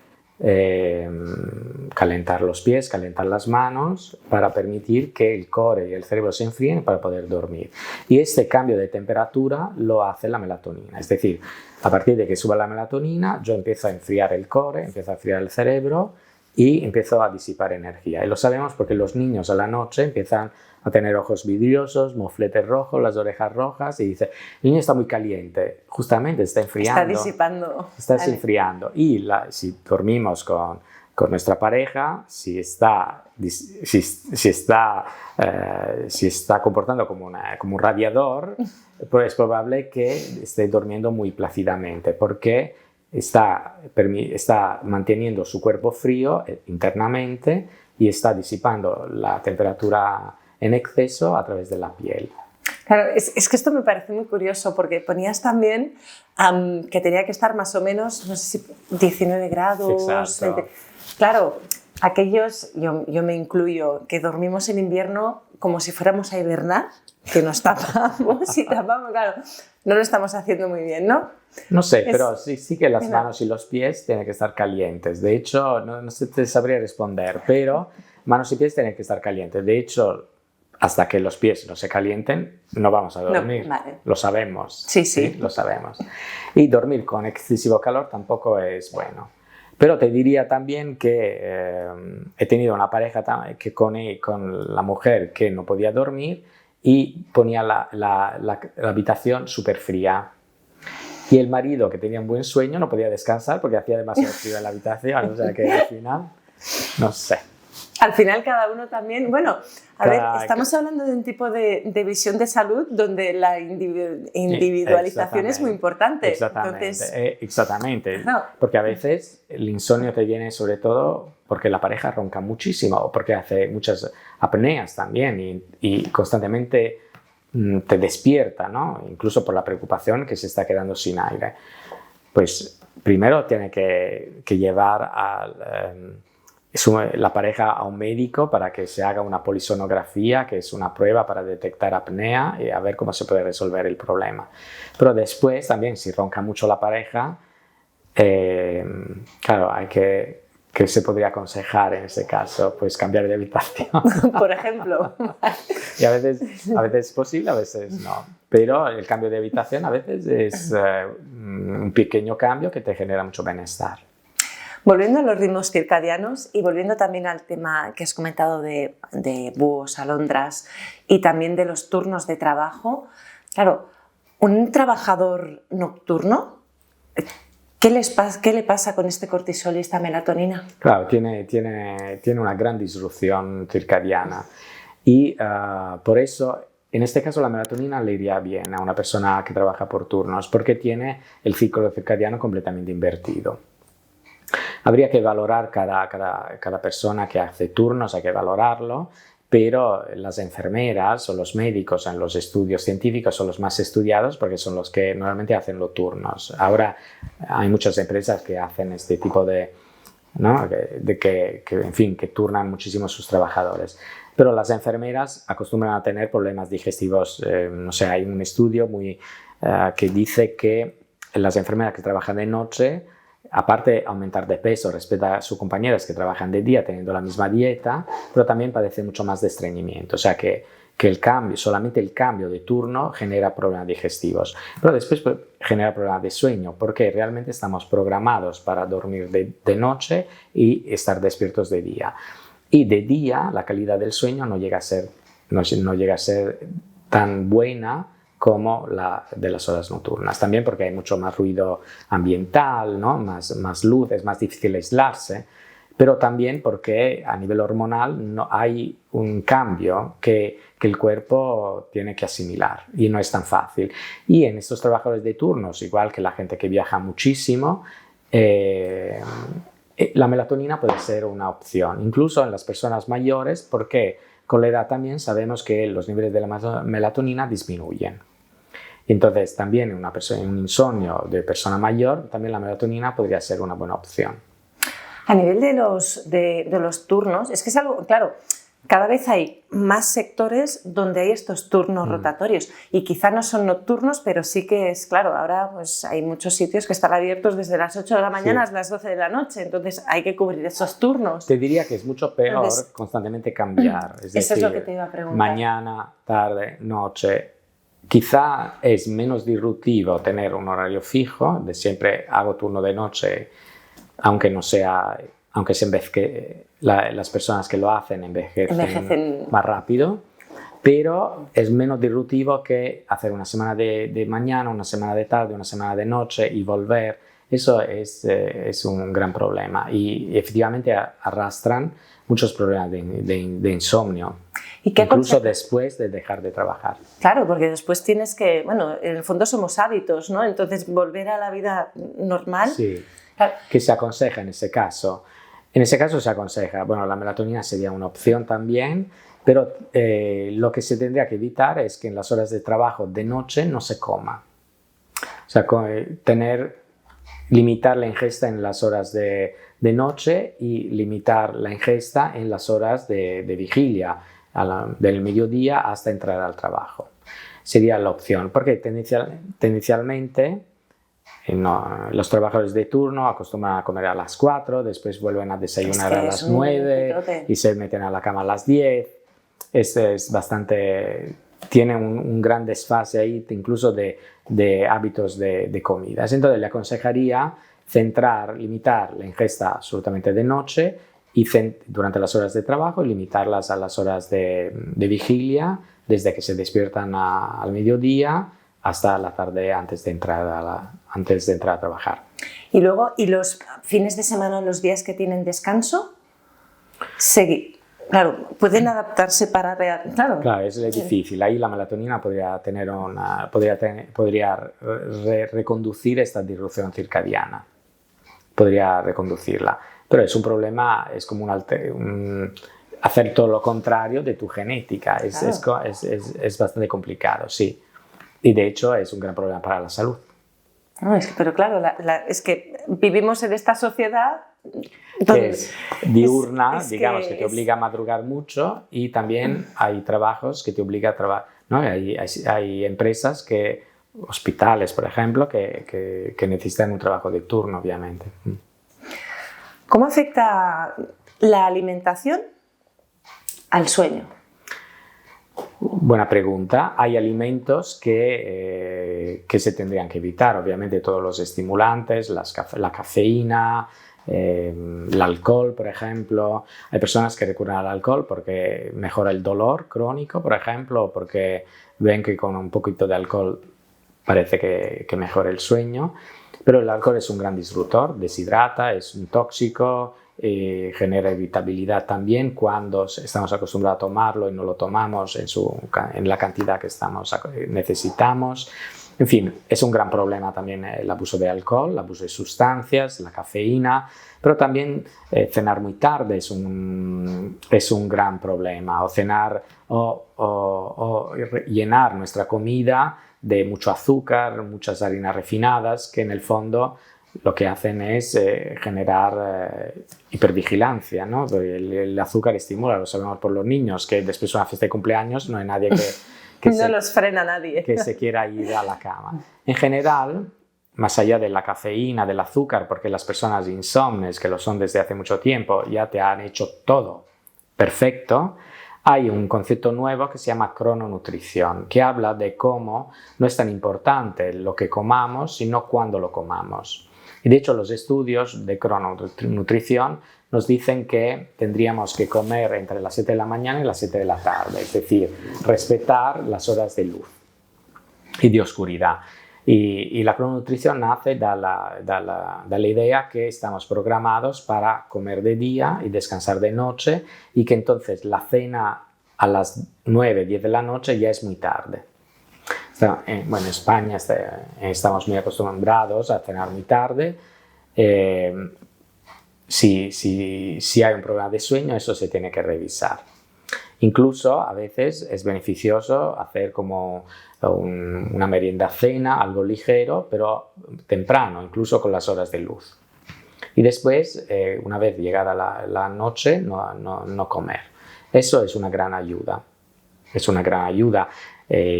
calentar los pies, calentar las manos para permitir que el core y el cerebro se enfríen para poder dormir. Y este cambio de temperatura lo hace la melatonina, es decir, a partir de que suba la melatonina yo empiezo a enfriar el core, empiezo a enfriar el cerebro y empiezo a disipar energía. Y lo sabemos porque los niños a la noche empiezan a tener ojos vidriosos, mofletes rojos, las orejas rojas y dice, el niño está muy caliente, justamente está enfriando. Está disipando. Está enfriando. Y si dormimos con nuestra pareja, si está comportando como un radiador, pues es probable que esté durmiendo muy plácidamente porque está manteniendo su cuerpo frío internamente y está disipando la temperatura en exceso a través de la piel. Claro, es que esto me parece muy curioso porque ponías también que tenía que estar más o menos, no sé si 19 grados. Exacto. 20. Claro, aquellos, yo me incluyo, que dormimos en invierno como si fuéramos a hibernar, que nos tapamos y tapamos, claro, no lo estamos haciendo muy bien, ¿no? No sé, pero sí que las manos y los pies tienen que estar calientes. De hecho, no te sabría responder, pero manos y pies tienen que estar calientes. De hecho, hasta que los pies no se calienten, no vamos a dormir. No, vale. Lo sabemos. Sí. Lo sabemos. Y dormir con excesivo calor tampoco es bueno. Pero te diría también que he tenido una pareja que con la mujer que no podía dormir y ponía la habitación súper fría. Y el marido, que tenía un buen sueño, no podía descansar porque hacía demasiado frío en la habitación. O sea que al final, no sé. Al final cada uno también, bueno, a ver, estamos hablando de un tipo de visión de salud donde la individualización es muy importante. Exactamente, Entonces, exactamente. No. Porque a veces el insomnio te viene sobre todo porque la pareja ronca muchísimo o porque hace muchas apneas también y constantemente te despierta, ¿no? Incluso por la preocupación que se está quedando sin aire. Pues primero tiene que llevar la pareja a un médico para que se haga una polisonografía, que es una prueba para detectar apnea y a ver cómo se puede resolver el problema. Pero después también, si ronca mucho la pareja, claro, ¿qué se podría aconsejar en ese caso? Pues cambiar de habitación. Por ejemplo. Y a veces es posible, a veces no. Pero el cambio de habitación a veces es un pequeño cambio que te genera mucho bienestar. Volviendo a los ritmos circadianos y volviendo también al tema que has comentado de búhos, alondras y también de los turnos de trabajo, claro, un trabajador nocturno, ¿qué le pasa con este cortisol y esta melatonina? Claro, tiene una gran disrupción circadiana y por eso, en este caso, la melatonina le iría bien a una persona que trabaja por turnos porque tiene el ciclo circadiano completamente invertido. Habría que valorar cada persona que hace turnos, hay que valorarlo, pero las enfermeras o los médicos en los estudios científicos son los más estudiados porque son los que normalmente hacen los turnos. Ahora hay muchas empresas que hacen este tipo ¿no? que turnan muchísimo a sus trabajadores. Pero las enfermeras acostumbran a tener problemas digestivos. No sé, hay un estudio que dice que las enfermeras que trabajan de noche, aparte de aumentar de peso respecto a sus compañeras que trabajan de día teniendo la misma dieta, pero también padecen mucho más de estreñimiento. O sea que solamente el cambio de turno genera problemas digestivos, pero después genera problemas de sueño, porque realmente estamos programados para dormir de noche y estar despiertos de día. Y de día la calidad del sueño no llega a ser tan buena como la de las horas nocturnas. También porque hay mucho más ruido ambiental, ¿no? más luz, es más difícil aislarse, pero también porque a nivel hormonal no hay un cambio que el cuerpo tiene que asimilar y no es tan fácil. Y en estos trabajadores de turnos, igual que la gente que viaja muchísimo, la melatonina puede ser una opción, incluso en las personas mayores, porque con la edad también sabemos que los niveles de la melatonina disminuyen. Entonces, también en un insomnio de persona mayor, también la melatonina podría ser una buena opción. A nivel de los turnos, es que es algo, claro, cada vez hay más sectores donde hay estos turnos rotatorios y quizá no son nocturnos, pero sí que es, claro, ahora pues hay muchos sitios que están abiertos desde las 8 de la mañana hasta las 12 de la noche, entonces hay que cubrir esos turnos. Te diría que es mucho peor Entonces, constantemente cambiar, es eso decir, es lo que te iba a preguntar. mañana, tarde, noche. Quizá es menos disruptivo tener un horario fijo, de siempre hago turno de noche, aunque las personas que lo hacen envejecen más rápido, pero es menos disruptivo que hacer una semana de mañana, una semana de tarde, una semana de noche y volver. Eso es un gran problema y efectivamente arrastran muchos problemas de insomnio, incluso después de dejar de trabajar. Claro, porque después tienes que, bueno, en el fondo somos hábitos, ¿no? Entonces volver a la vida normal. Sí, ¿qué se aconseja en ese caso? En ese caso se aconseja, bueno, la melatonina sería una opción también, pero lo que se tendría que evitar es que en las horas de trabajo de noche no se coma. O sea, limitar la ingesta en las horas de noche y limitar la ingesta en las horas de vigilia, del mediodía hasta entrar al trabajo. Sería la opción, porque tendencialmente los trabajadores de turno acostumbran a comer a las 4, después vuelven a desayunar a las 9 y se meten a la cama a las 10. Tiene un gran desfase ahí, incluso de hábitos de comidas. Entonces le aconsejaría limitar la ingesta absolutamente de noche y durante las horas de trabajo y limitarlas a las horas de vigilia, desde que se despiertan al mediodía hasta la tarde antes de entrar a trabajar. Y luego, ¿y los fines de semana o los días que tienen descanso? Claro, pueden adaptarse para... Claro, es difícil. Ahí la melatonina podría reconducir esta disrupción circadiana. Podría reconducirla. Pero es un problema, es como hacer todo lo contrario de tu genética. Es bastante complicado, sí. Y de hecho es un gran problema para la salud. No, pero claro, es que vivimos en esta sociedad que es diurna, digamos, que te obliga a madrugar mucho, y también hay trabajos que te obligan a trabajar, ¿no? Hay empresas hospitales, por ejemplo, que necesitan un trabajo de turno, obviamente. ¿Cómo afecta la alimentación al sueño? Buena pregunta. Hay alimentos que se tendrían que evitar, obviamente todos los estimulantes, la cafeína, el alcohol, por ejemplo. Hay personas que recurren al alcohol porque mejora el dolor crónico, por ejemplo, o porque ven que con un poquito de alcohol parece que mejora el sueño. Pero el alcohol es un gran disruptor, deshidrata, es un tóxico, genera irritabilidad también cuando estamos acostumbrados a tomarlo y no lo tomamos en la cantidad que necesitamos. En fin, es un gran problema también el abuso de alcohol, el abuso de sustancias, la cafeína, pero también cenar muy tarde es un gran problema, o cenar o llenar nuestra comida de mucho azúcar, muchas harinas refinadas, que en el fondo lo que hacen es generar hipervigilancia, ¿no? El azúcar estimula, lo sabemos por los niños, que después de una fiesta de cumpleaños no hay nadie no los frena nadie. Que se quiera ir a la cama. En general, más allá de la cafeína, del azúcar, porque las personas insomnes, que lo son desde hace mucho tiempo, ya te han hecho todo perfecto, hay un concepto nuevo que se llama crononutrición, que habla de cómo no es tan importante lo que comamos, sino cuándo lo comamos. Y de hecho los estudios de crononutrición nos dicen que tendríamos que comer entre las 7 de la mañana y las 7 de la tarde, es decir, respetar las horas de luz y de oscuridad. Y la crononutrición nace de la idea que estamos programados para comer de día y descansar de noche, y que entonces la cena a las 9, 10 de la noche ya es muy tarde. Bueno, en España estamos muy acostumbrados a cenar muy tarde. Si hay un problema de sueño, eso se tiene que revisar. Incluso a veces es beneficioso hacer como una merienda cena, algo ligero, pero temprano, incluso con las horas de luz. Y después, una vez llegada la noche, no comer. Eso es una gran ayuda. Es una gran ayuda.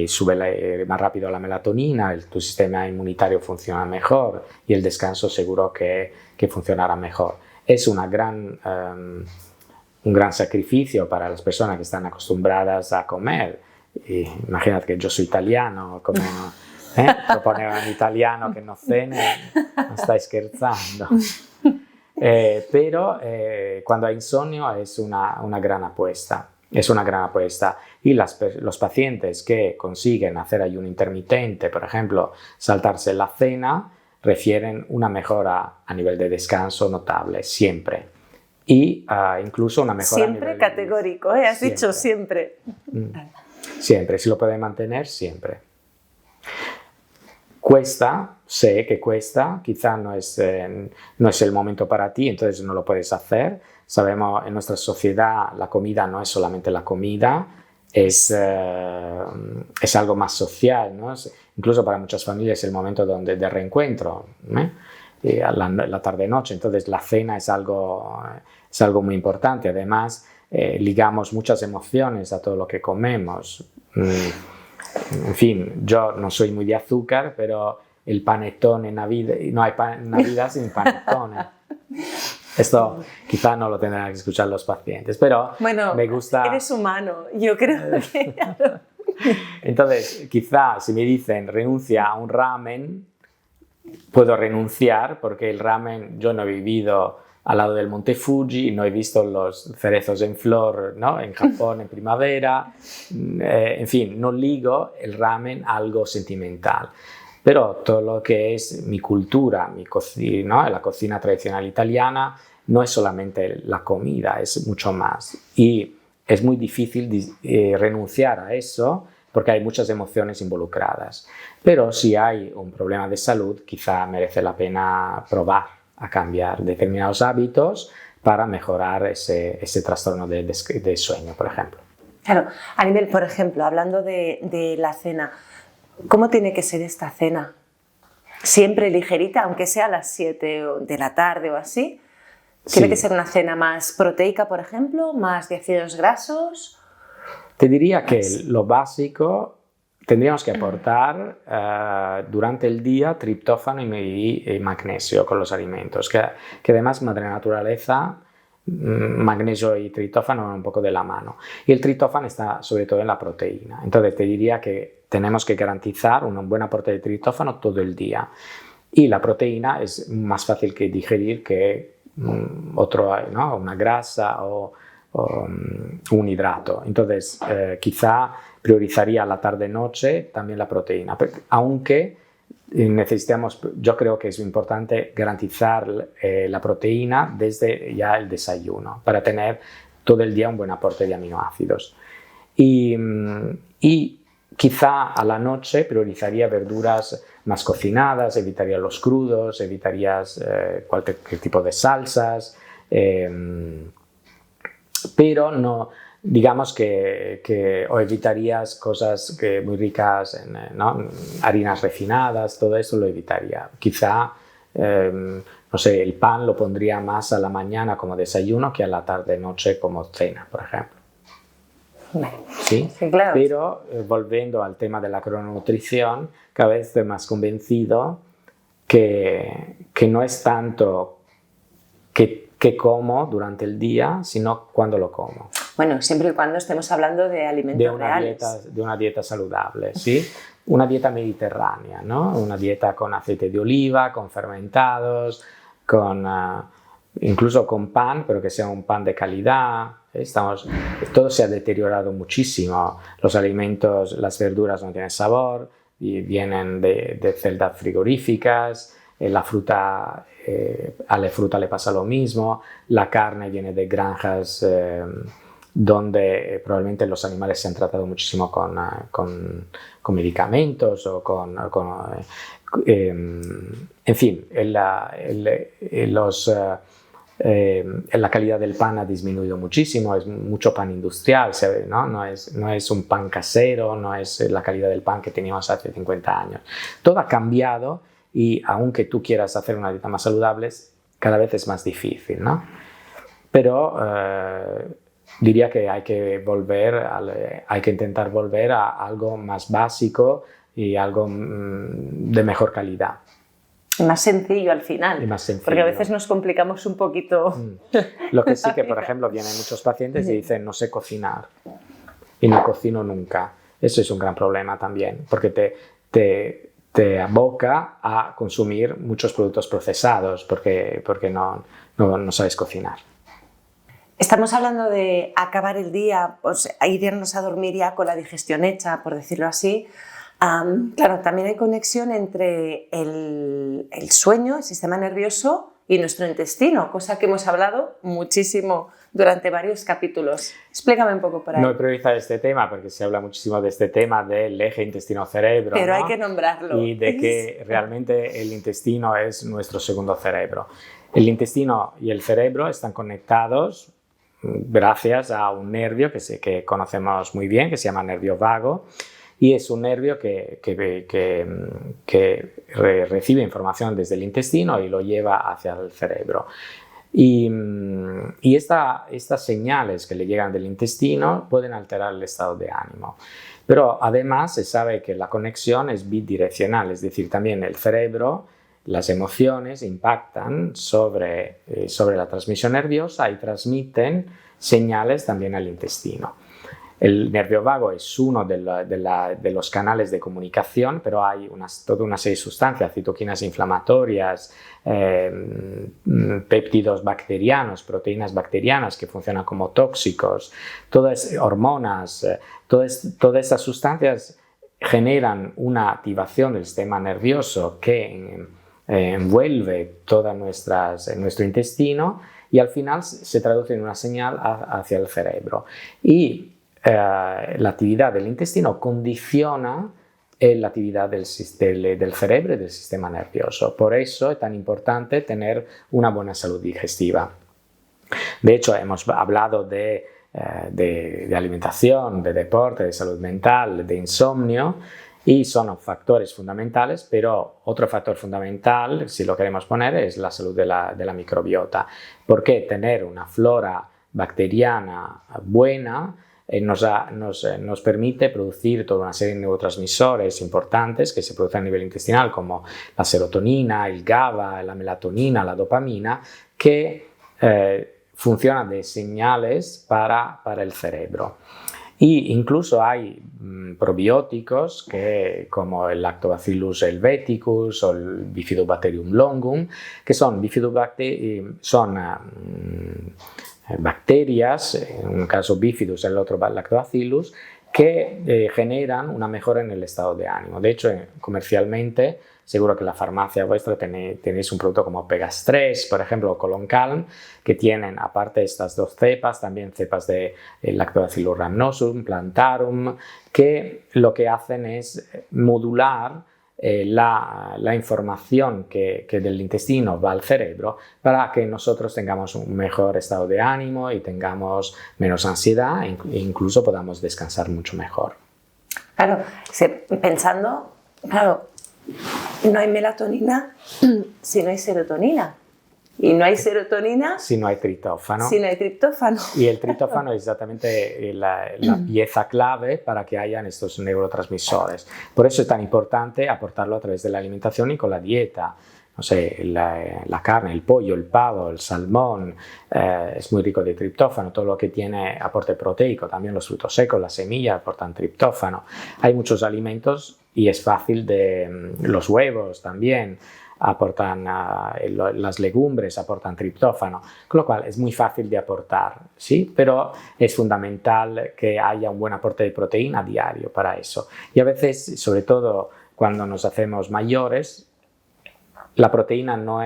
Sube más rápido la melatonina, tu sistema inmunitario funciona mejor y el descanso seguro que funcionará mejor. Es un gran sacrificio para las personas que están acostumbradas a comer. Imagínate que yo soy italiano, como proponere a un italiano que no cene, no stai scherzando. Pero cuando hay insomnio es una gran apuesta. Es una gran apuesta y los pacientes que consiguen hacer ayuno intermitente, por ejemplo, saltarse la cena, refieren una mejora a nivel de descanso notable, siempre. Y incluso una mejora siempre a nivel categórico, has siempre. dicho siempre. Siempre, si lo puede mantener, siempre. Cuesta, sé que cuesta, quizá no es el momento para ti, entonces no lo puedes hacer. Sabemos, en nuestra sociedad la comida no es solamente la comida, es algo más social, ¿no? Incluso para muchas familias es el momento de reencuentro, la tarde-noche, entonces la cena es algo muy importante. Además, ligamos muchas emociones a todo lo que comemos. En fin, yo no soy muy de azúcar, pero el panettone en Navidad, no hay Navidad sin panettone. Esto quizá no lo tendrán que escuchar los pacientes, pero bueno, me gusta... Eres humano, yo creo que... Entonces, quizá si me dicen renuncia a un ramen, puedo renunciar porque el ramen yo no he vivido al lado del Monte Fuji, no he visto los cerezos en flor, ¿no? En Japón en primavera, en fin, no ligo el ramen a algo sentimental. Pero todo lo que es mi cultura, mi cocina, ¿no? La cocina tradicional italiana, no es solamente la comida, es mucho más. Y es muy difícil renunciar a eso porque hay muchas emociones involucradas. Pero si hay un problema de salud, quizá merece la pena probar a cambiar determinados hábitos para mejorar ese trastorno de sueño, por ejemplo. Claro, a nivel, por ejemplo, hablando de la cena, ¿cómo tiene que ser esta cena? ¿Siempre ligerita, aunque sea a las 7 de la tarde o así? ¿Tiene que ser una cena más proteica, por ejemplo? ¿Más de ácidos grasos? Te diría que lo básico, tendríamos que aportar durante el día triptófano y magnesio con los alimentos, que además madre naturaleza, magnesio y triptófano van un poco de la mano. Y el triptófano está sobre todo en la proteína. Entonces te diría que tenemos que garantizar un buen aporte de triptófano todo el día. Y la proteína es más fácil que digerir que ¿no? Una grasa o un hidrato. Entonces quizá priorizaría la tarde-noche también la proteína, aunque necesitamos, yo creo que es importante garantizar la proteína desde ya el desayuno para tener todo el día un buen aporte de aminoácidos. Y quizá a la noche priorizaría verduras más cocinadas, evitaría los crudos, evitarías cualquier tipo de salsas, pero no, digamos que o evitarías cosas muy ricas en ¿no? harinas refinadas, todo eso lo evitaría. Quizá, no sé, el pan lo pondría más a la mañana como desayuno que a la tarde-noche como cena, por ejemplo. ¿Sí? Sí, claro. Pero volviendo al tema de la crononutrición, cada vez estoy más convencido que no es tanto que como durante el día, sino cuando lo como. Bueno, siempre y cuando estemos hablando de alimentos reales. De una dieta saludable, ¿sí? Una dieta mediterránea, ¿no? Una dieta con aceite de oliva, con fermentados, incluso con pan, pero que sea un pan de calidad. Todo se ha deteriorado muchísimo. Los alimentos, las verduras no tienen sabor, y vienen de celdas frigoríficas, la fruta, a la fruta le pasa lo mismo, la carne viene de granjas donde probablemente los animales se han tratado muchísimo con medicamentos o en fin, la calidad del pan ha disminuido muchísimo, es mucho pan industrial, ¿no? No es un pan casero, no es la calidad del pan que teníamos hace 50 años. Todo ha cambiado y aunque tú quieras hacer una dieta más saludable, cada vez es más difícil, ¿no? Pero diría que hay que intentar volver a algo más básico y algo de mejor calidad. Y más sencillo al final, Y más sencillo. porque a veces nos complicamos un poquito. Lo que sí que, por ejemplo, vienen muchos pacientes y dicen no sé cocinar y no cocino nunca. Eso es un gran problema también, porque te aboca a consumir muchos productos procesados porque no sabes cocinar. Estamos hablando de acabar el día, pues, irnos a dormir ya con la digestión hecha, por decirlo así. Claro, también hay conexión entre el sueño, el sistema nervioso y nuestro intestino, cosa que hemos hablado muchísimo durante varios capítulos. Explícame un poco por ahí. No he priorizado este tema porque se habla muchísimo de este tema del eje intestino-cerebro. Pero ¿no? hay que nombrarlo. Y de que realmente el intestino es nuestro segundo cerebro. El intestino y el cerebro están conectados gracias a un nervio que conocemos muy bien, que se llama nervio vago. Y es un nervio que recibe información desde el intestino y lo lleva hacia el cerebro. Y estas señales que le llegan del intestino pueden alterar el estado de ánimo. Pero además se sabe que la conexión es bidireccional, es decir, también el cerebro, las emociones impactan sobre la transmisión nerviosa y transmiten señales también al intestino. El nervio vago es uno de los canales de comunicación, pero hay toda una serie de sustancias, citoquinas inflamatorias, péptidos bacterianos, proteínas bacterianas que funcionan como tóxicos, todas hormonas, todas estas sustancias generan una activación del sistema nervioso que envuelve todo nuestro intestino y al final se traduce en una señal hacia el cerebro. Y la actividad del intestino condiciona la actividad del cerebro y del sistema nervioso. Por eso es tan importante tener una buena salud digestiva. De hecho, hemos hablado de alimentación, de deporte, de salud mental, de insomnio, y son factores fundamentales, pero otro factor fundamental, si lo queremos poner, es la salud de la microbiota. Porque tener una flora bacteriana buena nos permite producir toda una serie de neurotransmisores importantes que se producen a nivel intestinal, como la serotonina, el GABA, la melatonina, la dopamina, que funcionan de señales para el cerebro. Y incluso hay probióticos como el Lactobacillus helveticus o el Bifidobacterium longum, que son bacterias, en un caso bifidus, en el otro lactobacillus, que generan una mejora en el estado de ánimo. De hecho, comercialmente, seguro que en la farmacia vuestra tenéis un producto como Pegastres, por ejemplo, o Colon Calm, que tienen, aparte de estas dos cepas, también cepas de Lactobacillus rhamnosum, plantarum, que lo que hacen es modular la información que del intestino va al cerebro para que nosotros tengamos un mejor estado de ánimo y tengamos menos ansiedad e incluso podamos descansar mucho mejor. Claro, pensando, claro, no hay melatonina si no hay serotonina. Y no hay serotonina si no hay triptófano. Si no hay triptófano. Y el triptófano es exactamente la pieza clave para que hayan estos neurotransmisores. Por eso es tan importante aportarlo a través de la alimentación y con la dieta. No sé, la carne, el pollo, el pavo, el salmón, es muy rico de triptófano. Todo lo que tiene aporte proteico, también los frutos secos, las semillas aportan triptófano. Hay muchos alimentos y es fácil los huevos también. Aportan las legumbres, aportan triptófano, con lo cual es muy fácil de aportar, ¿sí? Pero es fundamental que haya un buen aporte de proteína diario para eso. Y a veces, sobre todo cuando nos hacemos mayores, la proteína no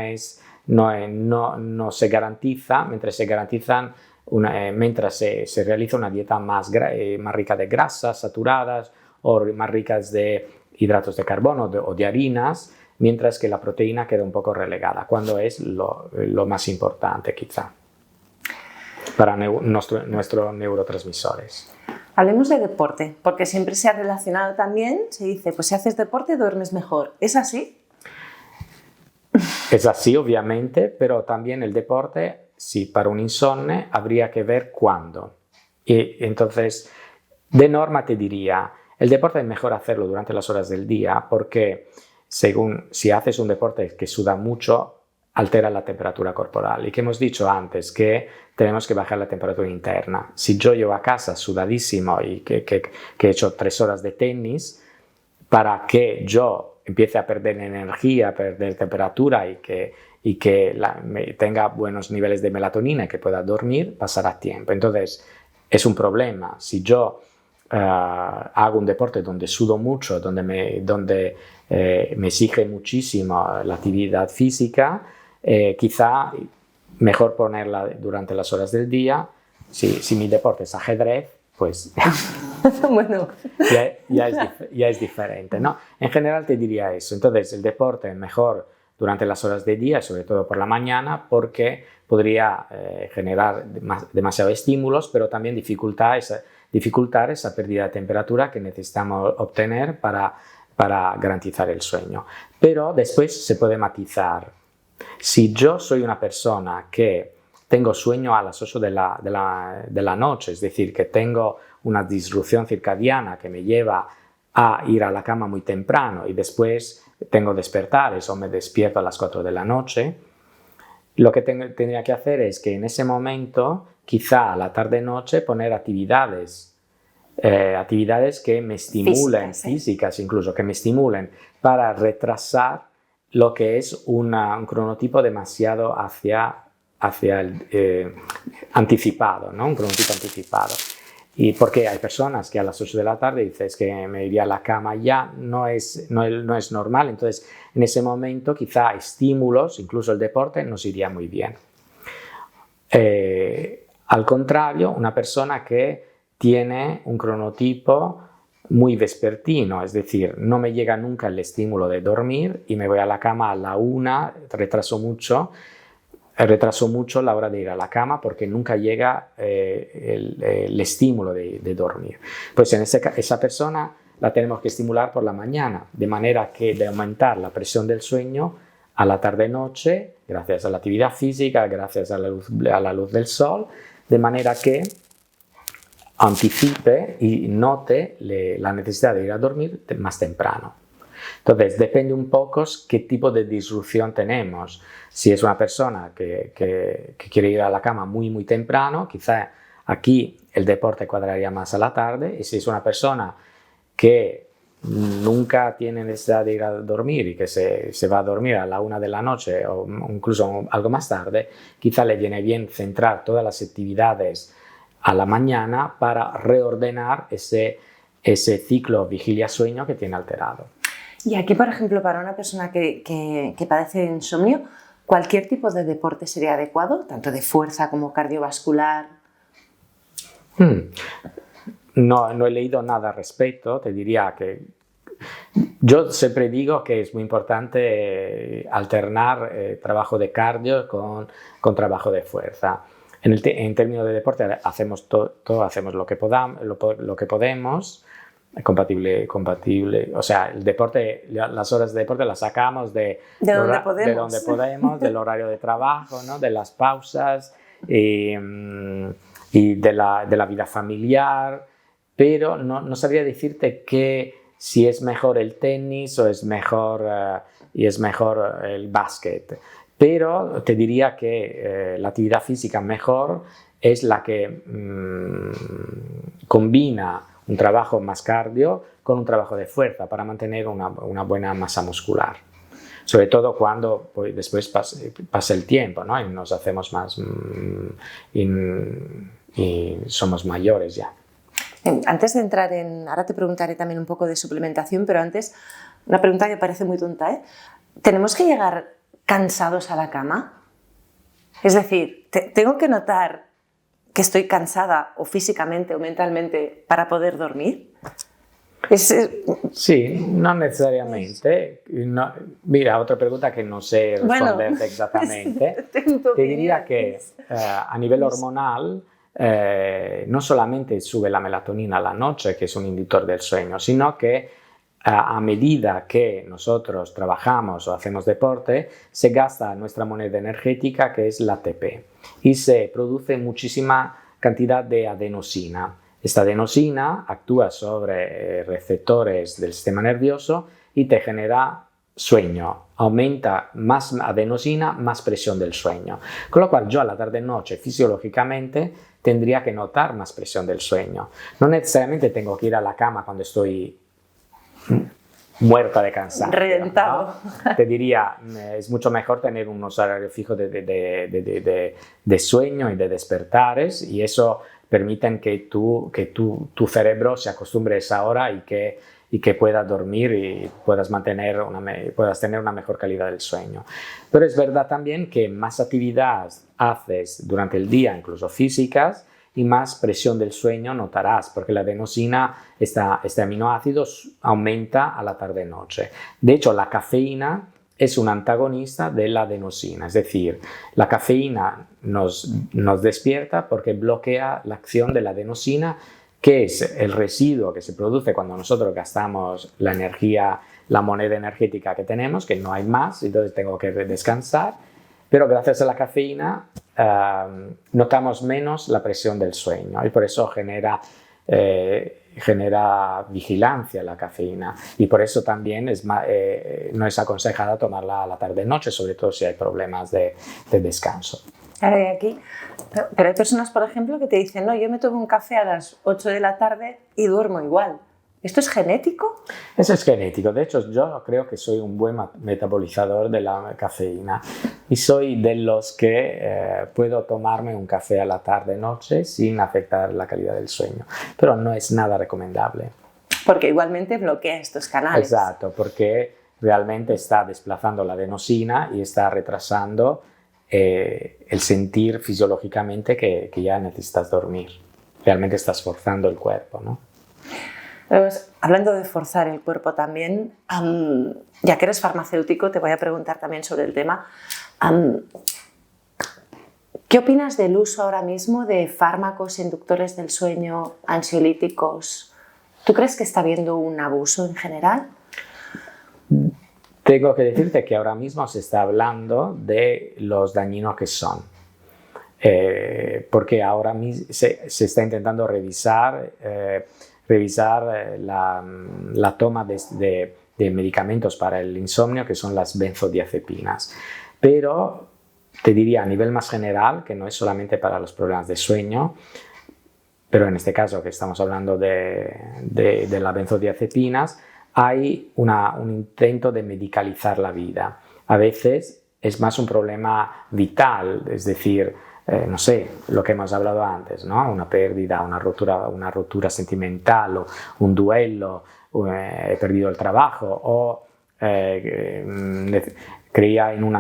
se garantiza, mientras se realiza una dieta más rica de grasas saturadas o más ricas de hidratos de carbono o de harinas, mientras que la proteína queda un poco relegada, cuando es lo más importante quizá para nuestros neurotransmisores. Hablemos de deporte, porque siempre se ha relacionado también, se dice, pues si haces deporte duermes mejor. ¿Es así? Es así, obviamente, pero también el deporte, sí, para un insomne habría que ver cuándo. Y entonces, de norma te diría, el deporte es mejor hacerlo durante las horas del día porque si haces un deporte que suda mucho, altera la temperatura corporal. Y que hemos dicho antes que tenemos que bajar la temperatura interna. Si yo llego a casa sudadísimo y que he hecho 3 horas de tenis, para que yo empiece a perder energía, a perder temperatura y que tenga buenos niveles de melatonina y que pueda dormir, pasará tiempo. Entonces, es un problema. Si yo hago un deporte donde sudo mucho, donde me exige muchísimo la actividad física, quizá mejor ponerla durante las horas del día. Si mi deporte es ajedrez, pues bueno. ya es diferente, ¿no? En general te diría eso. Entonces, el deporte es mejor durante las horas de día, sobre todo por la mañana, porque podría generar demasiados estímulos, pero también dificultar esa pérdida de temperatura que necesitamos obtener para garantizar el sueño. Pero después se puede matizar. Si yo soy una persona que tengo sueño a las 8 de la noche, es decir, que tengo una disrupción circadiana que me lleva a ir a la cama muy temprano y después tengo despertares o me despierto a las 4 de la noche, lo que tendría que hacer es que en ese momento, quizá a la tarde-noche, poner actividades que me estimulen, físicas incluso, que me estimulen para retrasar lo que es un cronotipo demasiado hacia el anticipado, ¿no? Un cronotipo anticipado. Y porque hay personas que a las 8 de la tarde dices que me iría a la cama ya, no es normal. Entonces, en ese momento quizá estímulos, incluso el deporte, nos iría muy bien. Al contrario, una persona que tiene un cronotipo muy vespertino, es decir, no me llega nunca el estímulo de dormir y me voy a la cama a la 1, retraso mucho la hora de ir a la cama porque nunca llega el estímulo de dormir. Pues en esa persona la tenemos que estimular por la mañana, de manera que de aumentar la presión del sueño a la tarde-noche, gracias a la actividad física, gracias a la luz del sol, de manera que anticipe y note la necesidad de ir a dormir más temprano. Entonces, depende un poco qué tipo de disrupción tenemos. Si es una persona que quiere ir a la cama muy, muy temprano, quizá aquí el deporte cuadraría más a la tarde. Y si es una persona que nunca tiene necesidad de ir a dormir y que se va a dormir a la 1 de la noche o incluso algo más tarde, quizá le viene bien centrar todas las actividades a la mañana para reordenar ese ciclo vigilia-sueño que tiene alterado. Y aquí, por ejemplo, para una persona que padece de insomnio, ¿cualquier tipo de deporte sería adecuado, tanto de fuerza como cardiovascular? No he leído nada al respecto. Te diría que yo siempre digo que es muy importante alternar trabajo de cardio con trabajo de fuerza. En términos de deporte hacemos hacemos lo que podemos, compatible, o sea, el deporte, las horas de deporte las sacamos de donde podemos, del horario de trabajo, ¿no? De las pausas y de la vida familiar, pero no sabría decirte si es mejor el tenis o es mejor el básquet. Pero te diría que la actividad física mejor es la que combina un trabajo más cardio con un trabajo de fuerza para mantener una buena masa muscular. Sobre todo cuando después pasa el tiempo, ¿no? Y nos hacemos más y somos mayores ya. Antes de entrar ahora te preguntaré también un poco de suplementación, pero antes una pregunta que parece muy tonta, ¿eh? ¿Tenemos que llegar cansados a la cama? Es decir, ¿tengo que notar que estoy cansada o físicamente o mentalmente para poder dormir? Sí, no necesariamente. No, mira, otra pregunta que no sé responderte exactamente. Te diría que a nivel hormonal no solamente sube la melatonina a la noche, que es un inductor del sueño, sino que a medida que nosotros trabajamos o hacemos deporte, se gasta nuestra moneda energética, que es la ATP, y se produce muchísima cantidad de adenosina. Esta adenosina actúa sobre receptores del sistema nervioso y te genera sueño. Aumenta más adenosina, más presión del sueño. Con lo cual yo a la tarde-noche fisiológicamente tendría que notar más presión del sueño. No necesariamente tengo que ir a la cama cuando estoy muerta de cansancio. Reventado. ¿No? Te diría, es mucho mejor tener unos horarios fijos de sueño y de despertares, y eso permiten que tu cerebro se acostumbre a esa hora y que puedas dormir y puedas tener una mejor calidad del sueño. Pero es verdad también que más actividades haces durante el día, incluso físicas, y más presión del sueño notarás, porque la adenosina, este aminoácido, aumenta a la tarde-noche. De hecho, la cafeína es un antagonista de la adenosina, es decir, la cafeína nos despierta porque bloquea la acción de la adenosina, que es el residuo que se produce cuando nosotros gastamos la energía, la moneda energética que tenemos, que no hay más, entonces tengo que descansar, pero gracias a la cafeína notamos menos la presión del sueño y por eso genera vigilancia la cafeína, y por eso también no es aconsejada tomarla a la tarde-noche, sobre todo si hay problemas de descanso. Claro, y aquí, pero hay personas, por ejemplo, que te dicen, no, yo me tomo un café a las 8 de la tarde y duermo igual. ¿Esto es genético? Eso es genético. De hecho, yo creo que soy un buen metabolizador de la cafeína y soy de los que puedo tomarme un café a la tarde-noche sin afectar la calidad del sueño, pero no es nada recomendable. Porque igualmente bloquea estos canales. Exacto, porque realmente está desplazando la adenosina y está retrasando el sentir fisiológicamente que ya necesitas dormir. Realmente estás forzando el cuerpo, ¿no? Pues, hablando de forzar el cuerpo también, ya que eres farmacéutico, te voy a preguntar también sobre el tema. ¿Qué opinas del uso ahora mismo de fármacos inductores del sueño, ansiolíticos? ¿Tú crees que está habiendo un abuso en general? Tengo que decirte que ahora mismo se está hablando de los dañinos que son. Porque ahora mismo se está intentando revisar la toma de medicamentos para el insomnio, que son las benzodiazepinas. Pero te diría a nivel más general, que no es solamente para los problemas de sueño, pero en este caso que estamos hablando de las benzodiazepinas, hay un intento de medicalizar la vida. A veces es más un problema vital, es decir, no sé, lo que hemos hablado antes, ¿no? Una pérdida, una ruptura sentimental, o un duelo, he perdido el trabajo, o creía en un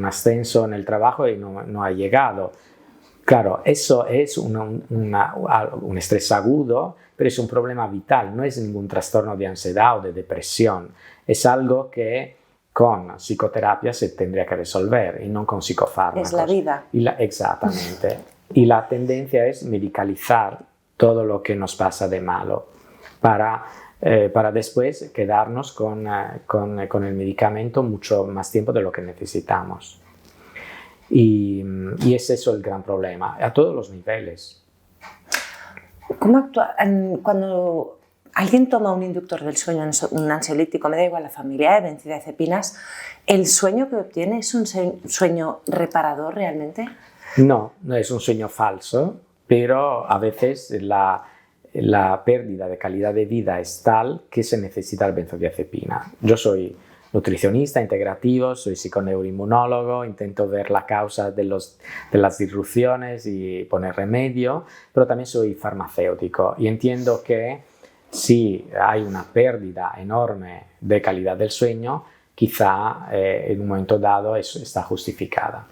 ascenso en el trabajo y no ha llegado. Claro, eso es un estrés agudo, pero es un problema vital, no es ningún trastorno de ansiedad o de depresión, es algo que con psicoterapia se tendría que resolver y no con psicofármacos. Es la vida. Exactamente. Y la tendencia es medicalizar todo lo que nos pasa de malo para después quedarnos con el medicamento mucho más tiempo de lo que necesitamos. Y es eso el gran problema, a todos los niveles. ¿Cómo actúa cuando alguien toma un inductor del sueño, un ansiolítico, me da igual la familia, benzodiazepinas, el sueño que obtiene es un sueño reparador realmente? No, no es un sueño falso, pero a veces la pérdida de calidad de vida es tal que se necesita la benzodiazepina. Yo soy nutricionista integrativo, soy psiconeuroinmunólogo, intento ver la causa de las disrupciones y poner remedio, pero también soy farmacéutico y entiendo que si hay una pérdida enorme de calidad del sueño, quizá en un momento dado está justificada,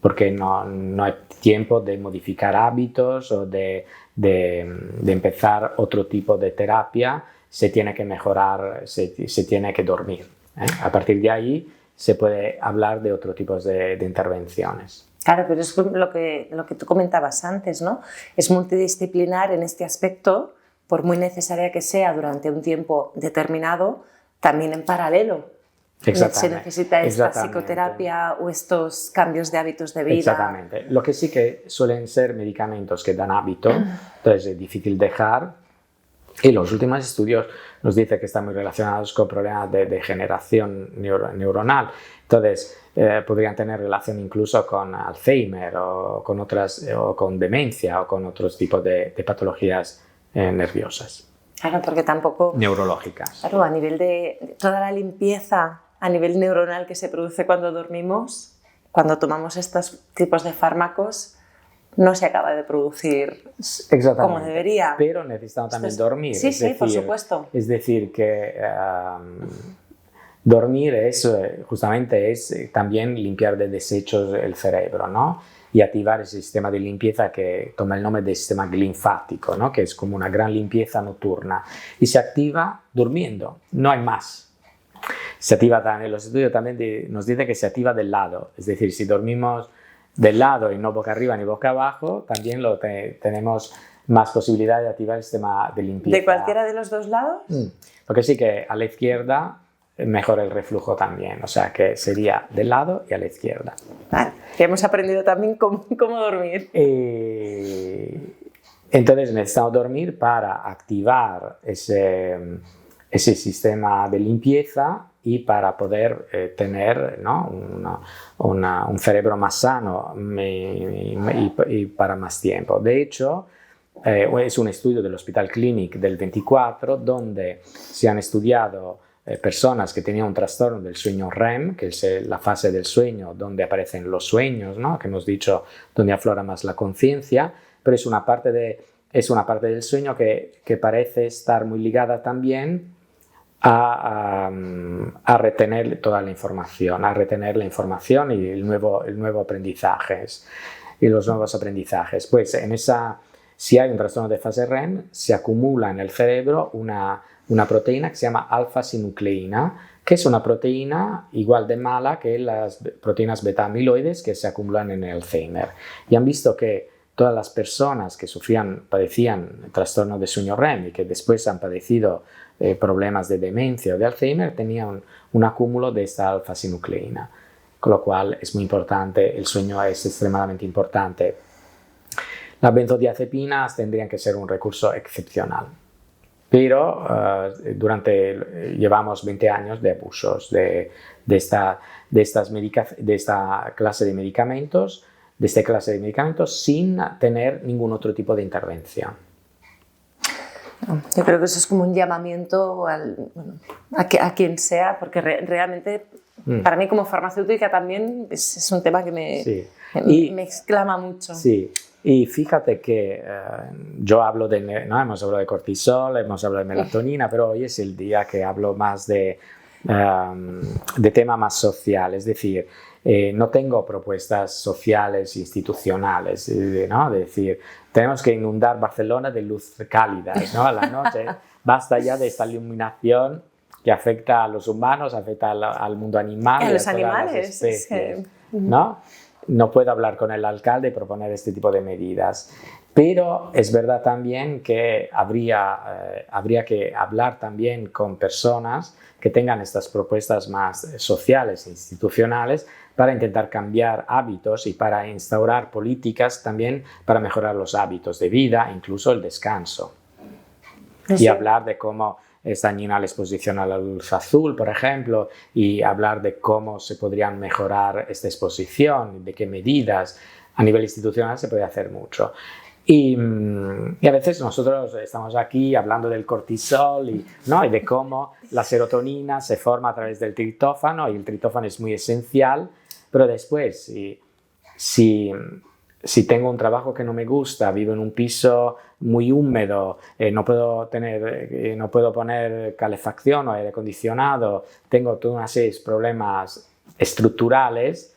porque no hay tiempo de modificar hábitos o de empezar otro tipo de terapia, se tiene que mejorar, se tiene que dormir. A partir de ahí se puede hablar de otro tipo de intervenciones. Claro, pero es lo que tú comentabas antes, ¿no? Es multidisciplinar en este aspecto, por muy necesaria que sea durante un tiempo determinado, también en paralelo. se necesita esta psicoterapia o estos cambios de hábitos de vida. Exactamente. Lo que sí que suelen ser medicamentos que dan hábito, entonces es difícil dejar. Y los últimos estudios nos dicen que están muy relacionados con problemas de degeneración neuronal. Entonces, podrían tener relación incluso con Alzheimer o con otras, o con demencia o con otros tipos de patologías nerviosas. Claro, porque tampoco... neurológicas. Claro, a nivel de toda la limpieza a nivel neuronal que se produce cuando dormimos, cuando tomamos estos tipos de fármacos, no se acaba de producir como debería. Pero necesitamos también dormir. Sí, sí, por supuesto. Es decir, que dormir es justamente también limpiar de desechos el cerebro, ¿no? Y activar ese sistema de limpieza que toma el nombre de sistema linfático, ¿no? Que es como una gran limpieza nocturna. Y se activa durmiendo, no hay más. Se activa también, los estudios también nos dicen que se activa del lado, es decir, si dormimos del lado y no boca arriba ni boca abajo, también tenemos más posibilidad de activar el sistema de limpieza. ¿De cualquiera de los dos lados? Porque sí que a la izquierda mejora el reflujo también, o sea que sería del lado y a la izquierda. Vale, que hemos aprendido también cómo dormir. Entonces necesitamos dormir para activar ese sistema de limpieza y para poder tener, ¿no? un cerebro más sano y para más tiempo. De hecho, es un estudio del Hospital Clínic del 24 donde se han estudiado personas que tenían un trastorno del sueño REM, que es la fase del sueño donde aparecen los sueños, ¿no? Que hemos dicho donde aflora más la conciencia, pero es una parte del sueño que parece estar muy ligada también a retener toda la información, y el nuevo aprendizaje y los nuevos aprendizajes. Pues si hay un trastorno de fase REM, se acumula en el cerebro una proteína que se llama alfa-sinucleína, que es una proteína igual de mala que las proteínas beta-amiloides que se acumulan en el Alzheimer. Y han visto que todas las personas que padecían trastorno de sueño REM y que después han padecido problemas de demencia o de Alzheimer tenían un acúmulo de esta alfa-sinucleína, con lo cual es muy importante, el sueño es extremadamente importante. Las benzodiazepinas tendrían que ser un recurso excepcional, pero llevamos 20 años de abusos de esta clase de medicamentos, sin tener ningún otro tipo de intervención. Yo creo que eso es como un llamamiento a quien sea, porque realmente para mí como farmacéutica también es un tema que me exclama mucho. Sí, y fíjate que yo hablo ¿no? Hemos hablado de cortisol, hemos hablado de melatonina, pero hoy es el día que hablo más de tema más social, es decir, no tengo propuestas sociales, institucionales, ¿no? Es decir, tenemos que inundar Barcelona de luz cálida, ¿no? A la noche. Basta ya de esta iluminación que afecta a los humanos, afecta al mundo animal. A los todas animales. Las especies, ¿no? No puedo hablar con el alcalde y proponer este tipo de medidas. Pero es verdad también que habría que hablar también con personas que tengan estas propuestas más sociales e institucionales para intentar cambiar hábitos y para instaurar políticas también para mejorar los hábitos de vida, incluso el descanso. Sí. Y hablar de cómo es dañina la exposición a la luz azul, por ejemplo, y hablar de cómo se podrían mejorar esta exposición, de qué medidas. A nivel institucional se puede hacer mucho. Y a veces nosotros estamos aquí hablando del cortisol ¿no? Y de cómo la serotonina se forma a través del triptófano, y el triptófano es muy esencial, pero después, si tengo un trabajo que no me gusta, vivo en un piso muy húmedo, no puedo poner calefacción o aire acondicionado, tengo toda una serie de problemas estructurales,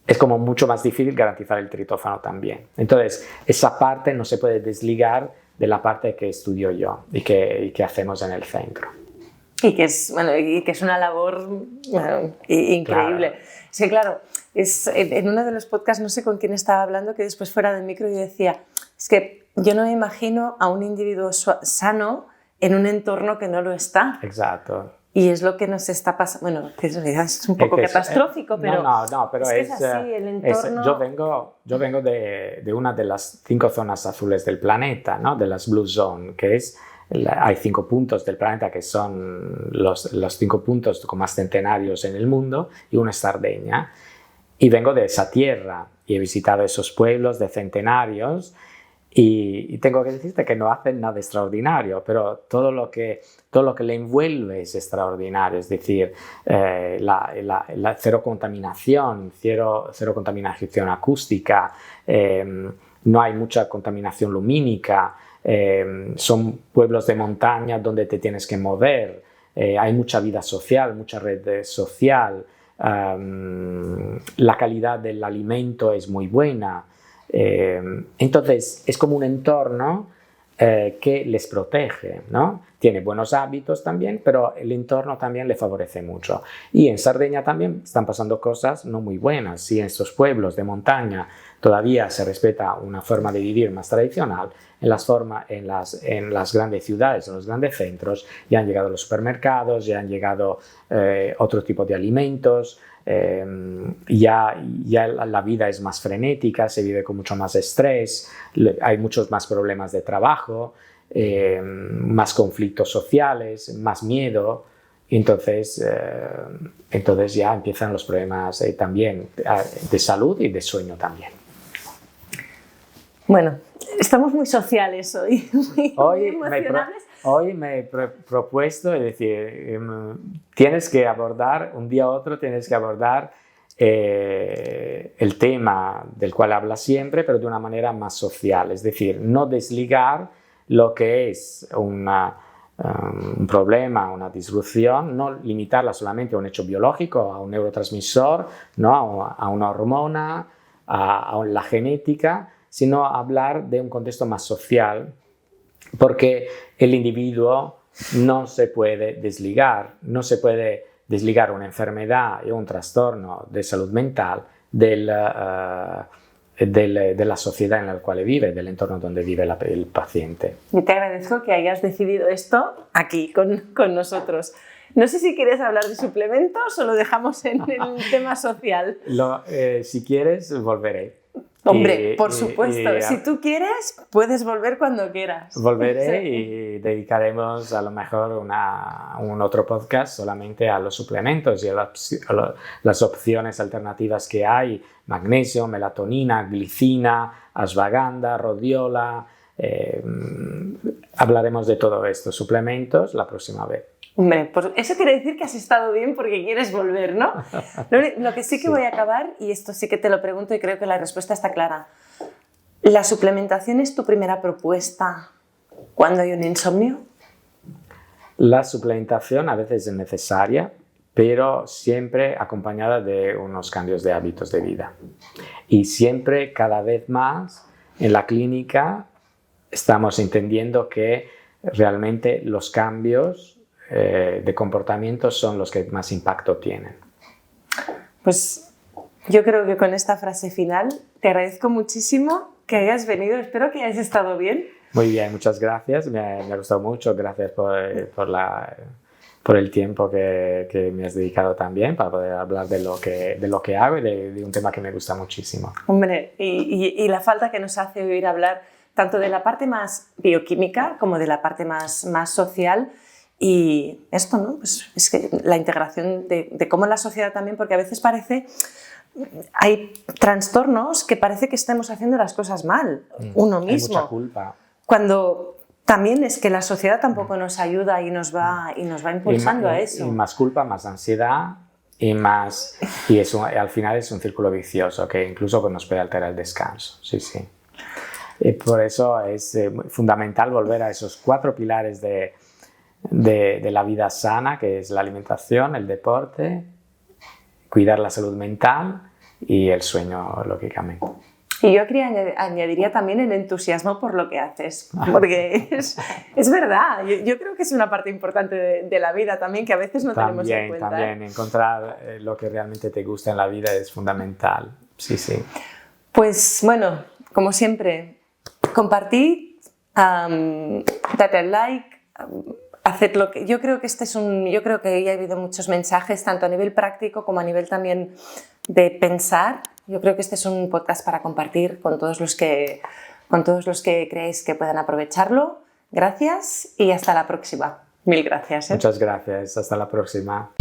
es como mucho más difícil garantizar el triptófano también. Entonces, esa parte no se puede desligar de la parte que estudio yo y que hacemos en el centro. Y que es una labor increíble. Claro. Es que claro, en uno de los podcasts, no sé con quién estaba hablando, que después fuera del micro yo decía, es que yo no me imagino a un individuo sano en un entorno que no lo está. Exacto. y es lo que nos está pasando. Bueno, que en realidad es un poco catastrófico, pero, pero es así, el entorno... yo vengo de una de las 5 zonas azules del planeta, ¿no? De las Blue Zone, que es... Hay 5 puntos del planeta que son los 5 puntos con más centenarios en el mundo, y uno es Cerdeña. Y vengo de esa tierra y he visitado esos pueblos de centenarios y tengo que decirte que no hacen nada extraordinario, pero todo lo que le envuelve es extraordinario. Es decir, la cero contaminación, cero contaminación acústica, no hay mucha contaminación lumínica. Son pueblos de montaña donde te tienes que mover, hay mucha vida social, mucha red social, la calidad del alimento es muy buena, entonces es como un entorno que les protege, ¿no? Tiene buenos hábitos también, pero el entorno también le favorece mucho. Y en Cerdeña también están pasando cosas no muy buenas. Si en estos pueblos de montaña todavía se respeta una forma de vivir más tradicional, en las grandes ciudades, en los grandes centros, ya han llegado los supermercados, ya han llegado otro tipo de alimentos, ya la vida es más frenética, se vive con mucho más estrés, hay muchos más problemas de trabajo, más conflictos sociales, más miedo. Entonces ya empiezan los problemas también de salud y de sueño también. Bueno, estamos muy sociales hoy, muy emocionales. Hoy me he propuesto, es decir, tienes que abordar, un día u otro tienes que abordar el tema del cual hablas siempre, pero de una manera más social, es decir, no desligar lo que es un problema, una disrupción, no limitarla solamente a un hecho biológico, a un neurotransmisor, ¿no? a una hormona, a la genética, sino hablar de un contexto más social, porque el individuo no se puede desligar una enfermedad y un trastorno de salud mental de la sociedad en la cual vive, del entorno donde vive el paciente. Y te agradezco que hayas decidido esto aquí con nosotros. No sé si quieres hablar de suplementos o lo dejamos en el tema social. Si quieres, volveré. Hombre, por supuesto. Si tú quieres, puedes volver cuando quieras. Volveré y dedicaremos a lo mejor un otro podcast solamente a los suplementos y a las opciones alternativas que hay: magnesio, melatonina, glicina, ashwagandha, rodiola. Hablaremos de todo esto, suplementos, la próxima vez. Hombre, pues eso quiere decir que has estado bien porque quieres volver, ¿no? Lo que sí que voy a acabar, y esto sí que te lo pregunto y creo que la respuesta está clara. ¿La suplementación es tu primera propuesta cuando hay un insomnio? La suplementación a veces es necesaria, pero siempre acompañada de unos cambios de hábitos de vida. Y siempre, cada vez más, en la clínica estamos entendiendo que realmente los cambios de comportamiento son los que más impacto tienen. Pues yo creo que con esta frase final te agradezco muchísimo que hayas venido, espero que hayas estado bien. Muy bien, muchas gracias, me ha gustado mucho, gracias por el tiempo que me has dedicado también para poder hablar de lo que hago y de un tema que me gusta muchísimo. Hombre, y la falta que nos hace oír hablar tanto de la parte más bioquímica como de la parte más social. Y esto, ¿no? Pues es que la integración de cómo la sociedad también, porque a veces hay trastornos que parece que estamos haciendo las cosas mal, uno mismo. Hay mucha culpa. Cuando también es que la sociedad tampoco nos ayuda y nos va impulsando a eso. Y más culpa, más ansiedad y eso, al final es un círculo vicioso que incluso nos puede alterar el descanso. Sí, sí. Y por eso es fundamental volver a esos 4 pilares de la vida sana, que es la alimentación, el deporte, cuidar la salud mental y el sueño, lógicamente. Y yo añadiría también el entusiasmo por lo que haces, porque es verdad, yo creo que es una parte importante de la vida también que a veces no tenemos en cuenta. También encontrar lo que realmente te gusta en la vida es fundamental, sí, sí. Pues bueno, como siempre, compartid, date al like, haced lo que... Yo creo que yo creo que ya ha habido muchos mensajes, tanto a nivel práctico como a nivel también de pensar. Yo creo que este es un podcast para compartir con todos los que creéis que puedan aprovecharlo. Gracias y hasta la próxima. Mil gracias. Muchas gracias. Hasta la próxima.